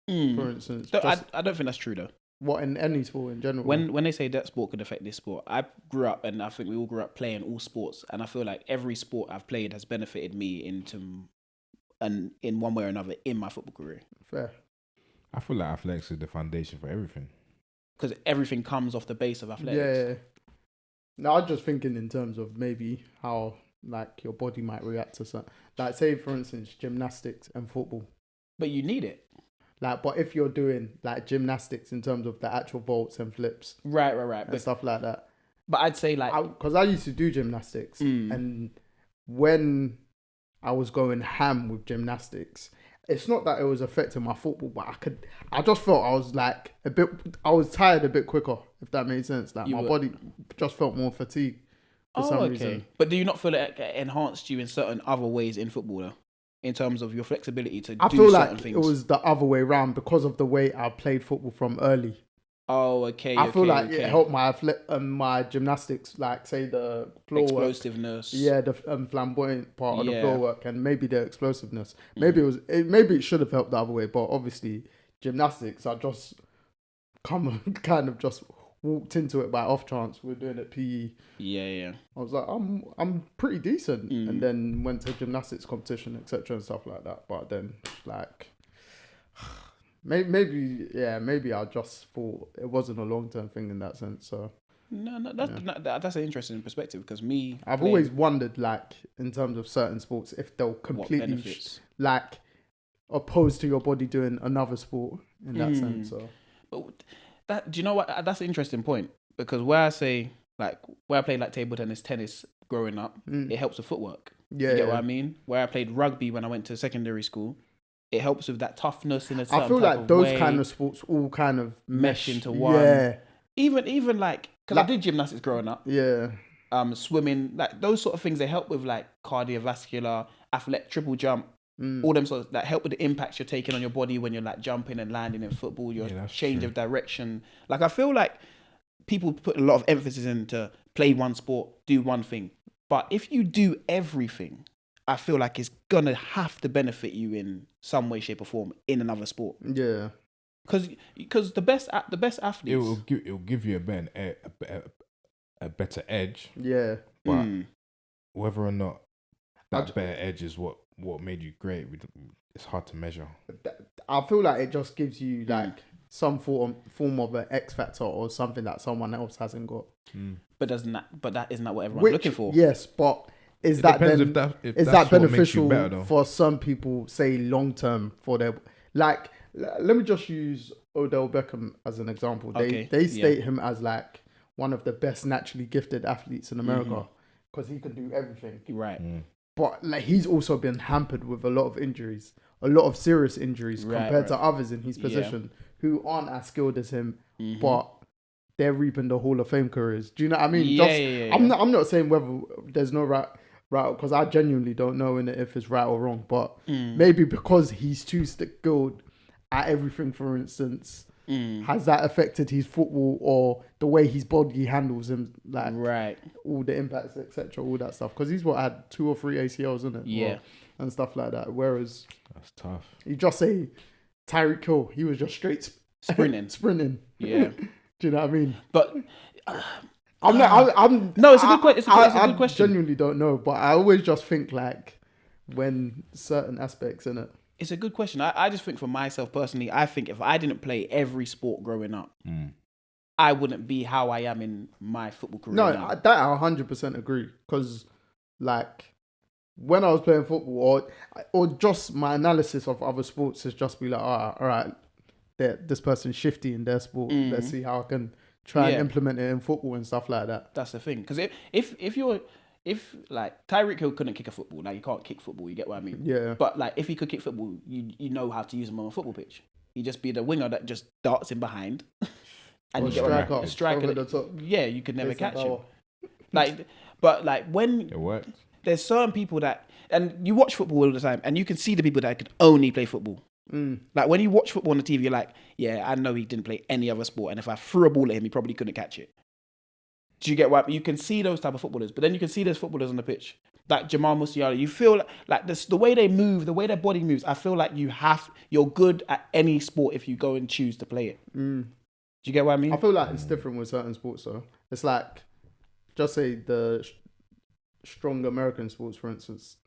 for instance. I don't think that's true though. What, in any sport in general? When they say that sport could affect this sport, I grew up, and I think we all grew up playing all sports, and I feel like every sport I've played has benefited me in one way or another in my football career. Fair. I feel like athletics is the foundation for everything. Because everything comes off the base of athletics. Yeah. No, I'm just thinking in terms of maybe how like your body might react to something. Like say for instance gymnastics and football. But you need it. Like, but if you're doing like gymnastics in terms of the actual vaults and flips, right, and stuff like that. But I'd say like because I used to do gymnastics, and when I was going ham with gymnastics, it's not that it was affecting my football, but I just felt I was like I was tired a bit quicker, if that made sense. Like my body just felt more fatigued for some reason. But do you not feel it enhanced you in certain other ways in football though? In terms of your flexibility to I do feel certain like things? It was the other way around because of the way I played football from early. Oh, okay. I feel like it helped my gymnastics, like say the floor explosiveness. Work. Yeah, the flamboyant part of the floor work, and maybe the explosiveness. Maybe it should have helped the other way, but obviously gymnastics, I just kind of just walked into it by off chance. We're doing it PE. Yeah. I was like, I'm pretty decent, and then went to gymnastics competition, etc. and stuff like that. But then like. Maybe I just thought it wasn't a long-term thing in that sense. So that's an interesting perspective because I've always wondered, like in terms of certain sports, if they'll completely like opposed to your body doing another sport in that sense. So, but do you know what? That's an interesting point because where I played like table tennis growing up, it helps with footwork. Yeah, you get what I mean? Where I played rugby when I went to secondary school. It helps with that toughness in a certain I feel like those way, kind of sports all kind of mesh into one. Yeah. Even like, because I did gymnastics growing up. Yeah. swimming, like those sort of things. They help with like cardiovascular, athletic, triple jump, all them sorts that help with the impacts you're taking on your body when you're like jumping and landing in football. Your change of direction. Like I feel like people put a lot of emphasis into play one sport, do one thing. But if you do everything, I feel like it's gonna have to benefit you in some way, shape, or form in another sport. Yeah, because the best athletes, it will give you a better edge. Yeah, but whether or not that better edge is what made you great, it's hard to measure. I feel like it just gives you like some form of an X factor or something that someone else hasn't got. But isn't that what everyone's looking for? Yes, but is that beneficial better, for some people? Say long term for their like. Let me just use Odell Beckham as an example. They state him as like one of the best naturally gifted athletes in America because he can do everything. Right. But like he's also been hampered with a lot of injuries, a lot of serious injuries compared to others in his position who aren't as skilled as him, but they're reaping the Hall of Fame careers. Do you know what I mean? I'm not saying whether there's no right because I genuinely don't know if it's right or wrong, but maybe because he's too skilled at everything, for instance, has that affected his football or the way his body handles him, like all the impacts, etc., all that stuff? Because he's had 2 or 3 ACLs, isn't it? And stuff like that. Whereas that's tough. You just say Tyreek Hill, he was just straight sprinting. Yeah. Do you know what I mean? But I'm no, it's a good question. It's a good question. I genuinely don't know, but I always just think like when certain aspects in it. It's a good question. I just think for myself personally, I think if I didn't play every sport growing up, I wouldn't be how I am in my football career. No, now. that I 100% agree. Because like when I was playing football or just my analysis of other sports is just be like, all right, this person's shifty in their sport. Let's see how I can try and implement it in football and stuff like that. That's the thing. Because if like Tyreek Hill couldn't kick a football, now you can't kick football. You get what I mean? Yeah. But like if he could kick football, you know how to use him on a football pitch. He'd just be the winger that just darts in behind, and you get a striker. Yeah, you could never catch him. But when it works, there's certain people that, and you watch football all the time, and you can see the people that could only play football. Like when you watch football on the TV, you're like, yeah, I know he didn't play any other sport, and if I threw a ball at him, he probably couldn't catch it. Do you get what? You can see those type of footballers, but then you can see those footballers on the pitch, like Jamal Musiala. You feel like this, the way they move, the way their body moves. I feel like you're good at any sport if you go and choose to play it. Do you get what I mean? I feel like it's different with certain sports, though. It's like, just say the strong American sports, for instance.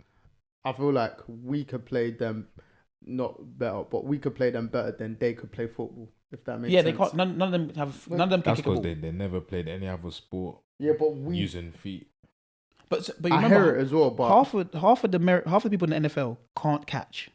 I feel like we could play them not better, but we could play them better than they could play football. If that makes sense. They can't. None of them can that's kick a ball. because they never played any other sport. Yeah, but using feet. But you I remember, hear it as well. But half of the people in the NFL can't catch.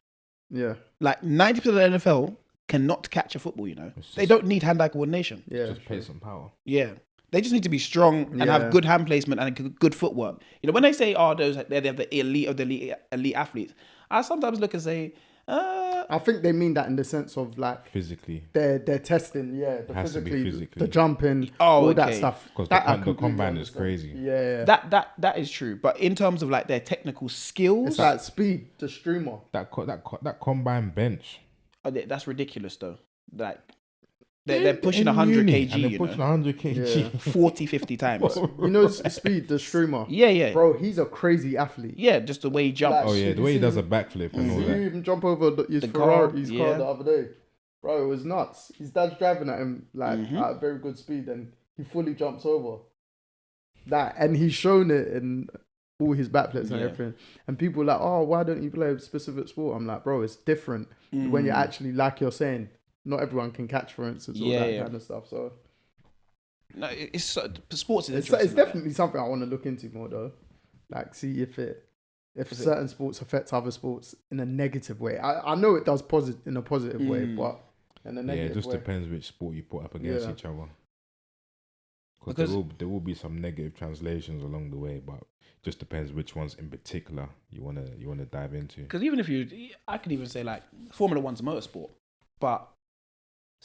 Yeah, like 90% of the NFL cannot catch a football. You know, they don't need hand-eye coordination. Yeah, just play some power. Yeah, they just need to be strong and have good hand placement and good footwork. You know, when they say, they have the elite of the elite athletes, I sometimes look and say, I think they mean that in the sense of like physically. They're testing, the physically, the jumping, all that stuff. Because the combine is crazy. Yeah. That is true. But in terms of like their technical skills, it's like speed, the streamer. That combine bench. That's ridiculous though. Like they're pushing 100 kg. And they're pushing 100 kg 40, 50 times. You know, speed, the streamer. Yeah. Bro, he's a crazy athlete. Yeah, just the way he jumps. The way he does a backflip and all that. You even jump over his car the other day. Bro, it was nuts. His dad's driving at him at a very good speed and he fully jumps over. And he's shown it in all his backflips and everything. And people are like, oh, why don't you play a specific sport? I'm like, bro, it's different when you're actually, like you're saying, not everyone can catch, for instance, all that kind of stuff. So, no, sports is it's definitely something I want to look into more, though. Like, see if certain sports affect other sports in a negative way. I know it does in a positive way, but in a negative way. Yeah, it just depends which sport you put up against each other. Because there will be some negative translations along the way, but it just depends which ones in particular you wanna dive into. Because even if I could even say like Formula 1's a motorsport, but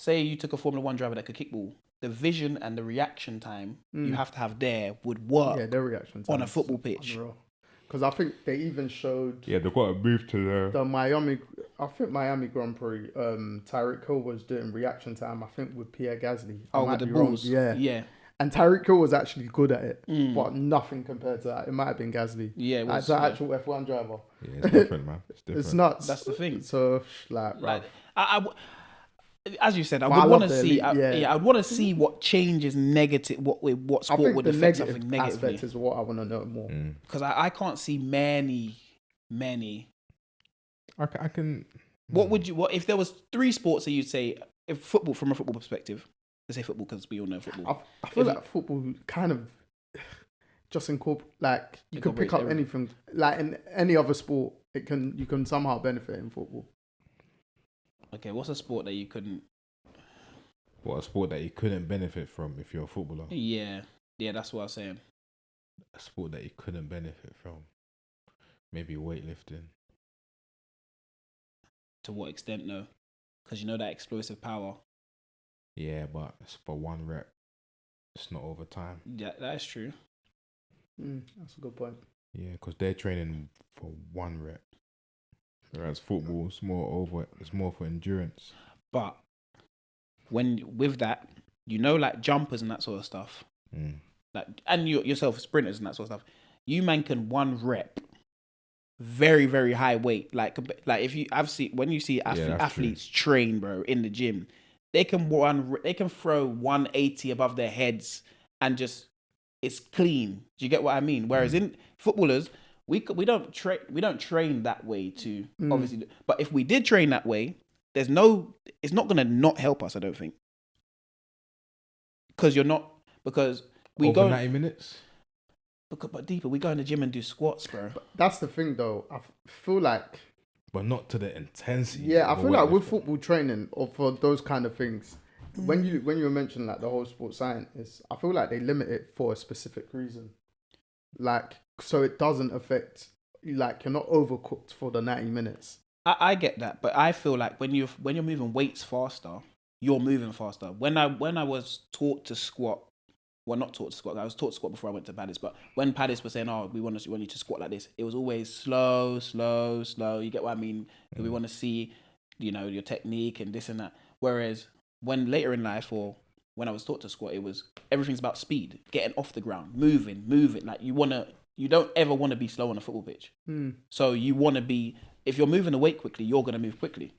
say you took a Formula One driver that could kickball, the vision and the reaction time you have to have there would work. Yeah, their reaction on a football pitch. Because I think they even showed. Yeah, they've got to move to the Miami. I think Miami Grand Prix. Tyreek Hill was doing reaction time. I think with Pierre Gasly. With the balls. Yeah. And Tyreek Hill was actually good at it, but nothing compared to that. It might have been Gasly. Yeah, it was, it's an actual F1 driver. Yeah, it's different, man. It's different. It's nuts. That's the thing. So as you said, I would want to see. I would want to see what changes negative. What sport would affect something negatively. Aspect is what I want to know more. Because I can't see many. I can. What would you? What if there was 3 sports that you'd say, if football, from a football perspective? Let's say football because we all know football. I feel like football kind of just like you can pick up anything. Like in any other sport, you can somehow benefit in football. Okay, what's a sport that you couldn't? What, a sport that you couldn't benefit from if you're a footballer? Yeah, that's what I'm saying. A sport that you couldn't benefit from, maybe weightlifting. To what extent, though? Because you know that explosive power. Yeah, but it's for 1 rep. It's not over time. Yeah, that is true. That's a good point. Yeah, because they're training for 1 rep. Whereas football, it's more for endurance. But with that, like jumpers and that sort of stuff, like, and yourself sprinters and that sort of stuff, you man can 1 rep, very very high weight. Like if when you see athletes train, bro, in the gym, they can throw 180 above their heads and just it's clean. Do you get what I mean? Whereas in footballers, we don't train that way to obviously. But if we did train that way, it's not gonna not help us. I don't think because we over go 90 minutes. But deeper, we go in the gym and do squats, bro. But that's the thing, though. I feel like, but not to the intensity. Yeah, I feel like with football training or for those kind of things, when you were mentioning like the whole sports science, I feel like they limit it for a specific reason, like so it doesn't affect. Like you're not overcooked for the 90 minutes. I get that, but I feel like when you're moving weights faster, you're moving faster. When I was taught to squat, well, not taught to squat. I was taught to squat before I went to Paddy's, but when Paddy's was saying, "Oh, we want you to squat like this," it was always slow. You get what I mean? We want to see, your technique and this and that. Whereas when later in life, or when I was taught to squat, it was everything's about speed, getting off the ground, moving. Like you don't ever want to be slow on a football pitch. So you want to be. If you're moving the weight quickly, you're gonna move quickly.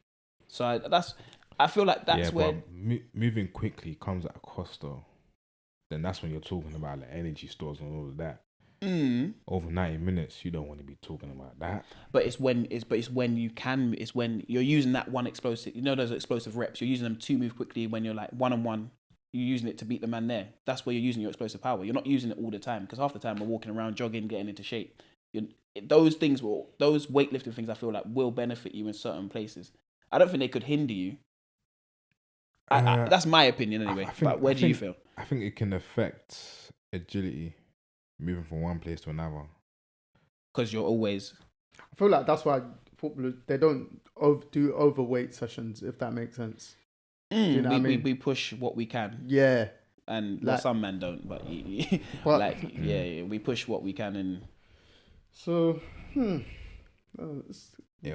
So I feel like that's where moving quickly comes at a cost, though. Then that's when you're talking about like energy stores and all of that. Over 90 minutes, you don't want to be talking about that. But it's when you're using that one explosive. Those explosive reps. You're using them to move quickly when you're like 1-on-1. You're using it to beat the man there. That's where you're using your explosive power. You're not using it all the time because half the time we're walking around, jogging, getting into shape. Those weightlifting things, I feel like will benefit you in certain places. I don't think they could hinder you. That's my opinion anyway. But where do you feel? I think it can affect agility, moving from one place to another. Because you're always. I feel like that's why footballers, they don't do overweight sessions, if that makes sense. Do you know what I mean? We push what we can. Yeah. And some men don't, but we push what we can and. So, yeah,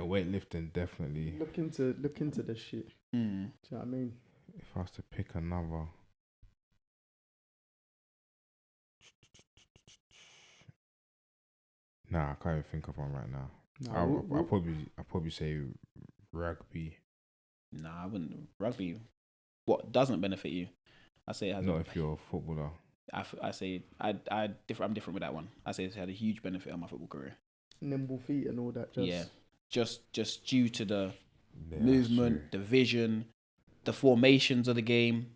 weightlifting definitely. Look into this shit. Do you know what I mean? If I was to pick another, I can't even think of one right now. I'll probably say rugby. Nah, I wouldn't. Rugby, what doesn't benefit you? I say it has. Not if you're a footballer. I say I'm different with that one. I say it's had a huge benefit on my football career. Nimble feet and all that. Just due to the movement, the vision, the formations of the game,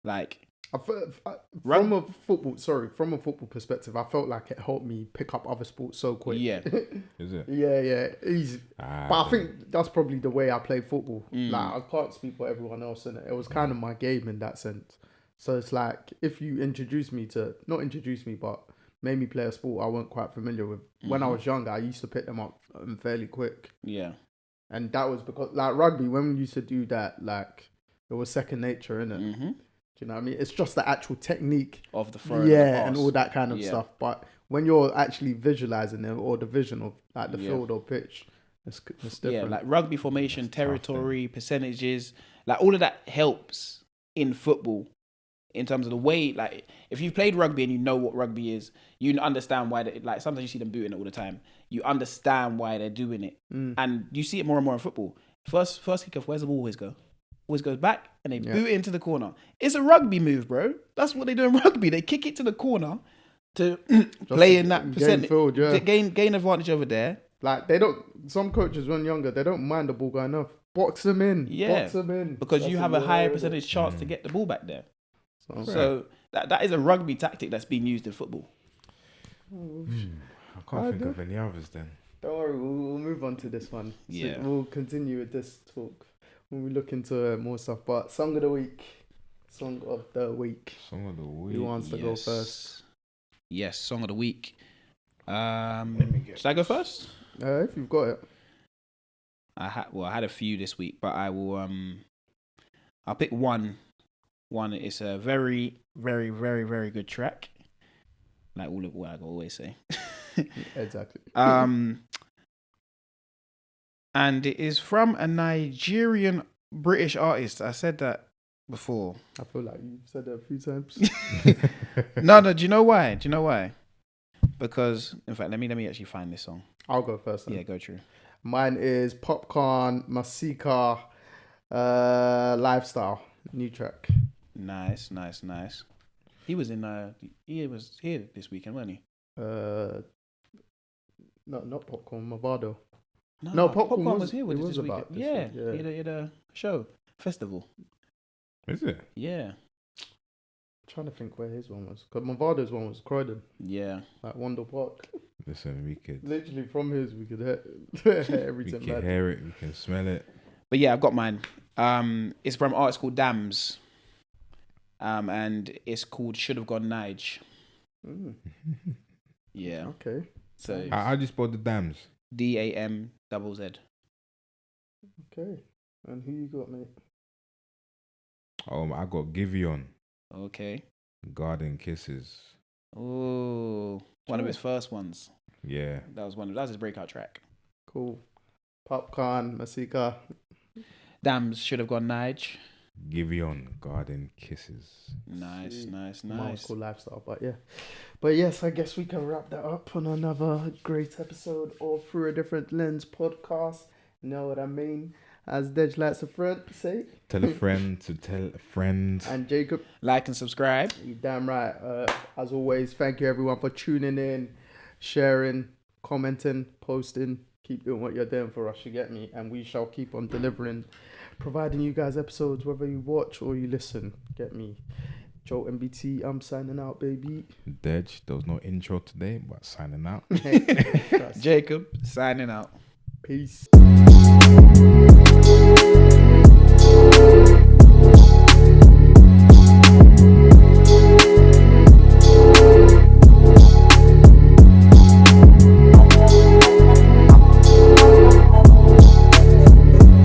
like. From a football perspective, I felt like it helped me pick up other sports so quick. Yeah, is it? Yeah, easy. But I think that's probably the way I play football. Like I can't speak for everyone else, and it was kind of my game in that sense. So it's like if you but made me play a sport I weren't quite familiar with. When I was younger, I used to pick them up fairly quick. Yeah, and that was because like rugby, when we used to do that, like it was second nature, innit? Mm-hmm. Do you know what I mean? It's just the actual technique Of the throw, and and all that kind of stuff. But when you're actually visualizing it, or the vision of like the field or pitch, it's different. Yeah, like rugby formation, territory, percentages, like all of that helps in football in terms of the way, like if you've played rugby and you know what rugby is, you understand why they, like sometimes you see them booting it all the time. You understand why they're doing it. And you see it more and more in football. First kick off, where's the ball always go? Always goes back and they boot it into the corner. It's a rugby move, bro. That's what they do in rugby. They kick it to the corner to play in that percentage, gain advantage over there. Like they don't. Some coaches when younger, they don't mind the ball going off. Box them in. Box them in because you have a higher percentage chance to get the ball back there. So that is a rugby tactic that's being used in football. I can't think of any others then. Don't worry, we'll move on to this one. Yeah, we'll continue with this talk when we look into more stuff. But song of the week. Song of the week. Who wants to go first? Yes, song of the week. Should I go first? If you've got it. I had a few this week, but I will. I'll pick one. One is a very, very, very, very good track. Like all of what I always say. Exactly. And it is from a Nigerian British artist. I said that before. I feel like you've said that a few times. No. Do you know why? Because in fact, let me actually find this song. I'll go first. Then. Yeah, go true. Mine is Popcorn Masika, Lifestyle, new track. Nice. He was here this weekend, wasn't he? Not Popcorn, Movado. No, Popcorn was here with it us was this weekend. about this Yeah, week, he had a show, festival. Is it? Yeah. I'm trying to think where his one was. Because Movado's one was Croydon. Yeah. Like Wonder Park. Listen, we could Literally from his, we could hear everything. We can hear it, we can smell it. But yeah, I've got mine. It's from an artist called Dams. And it's called Should Have Gone Nige. Yeah. Okay. So I just bought the Dams. DAMZZ. Okay. And who you got, mate? I got Giveon. Okay. Garden Kisses. Oh, one of his first ones. Yeah. That was his breakout track. Cool. Popcorn, Masika. Dams Should Have Gone Nige. Giveon, Garden Kisses. Nice. Mine's called Lifestyle, but yes, I guess we can wrap that up on another great episode of Through a Different Lens podcast. You know what I mean? As Deji likes a friend, say. Tell a friend to tell a friend. And Jacob. Like and subscribe. You damn right. As always, thank you everyone for tuning in, sharing, commenting, posting. Keep doing what you're doing for us, you get me? And we shall keep on delivering, providing you guys episodes, whether you watch or you listen. Get me? Joe MBT, I'm signing out, baby. Dej, there was no intro today, but signing out. Jacob, signing out. Peace.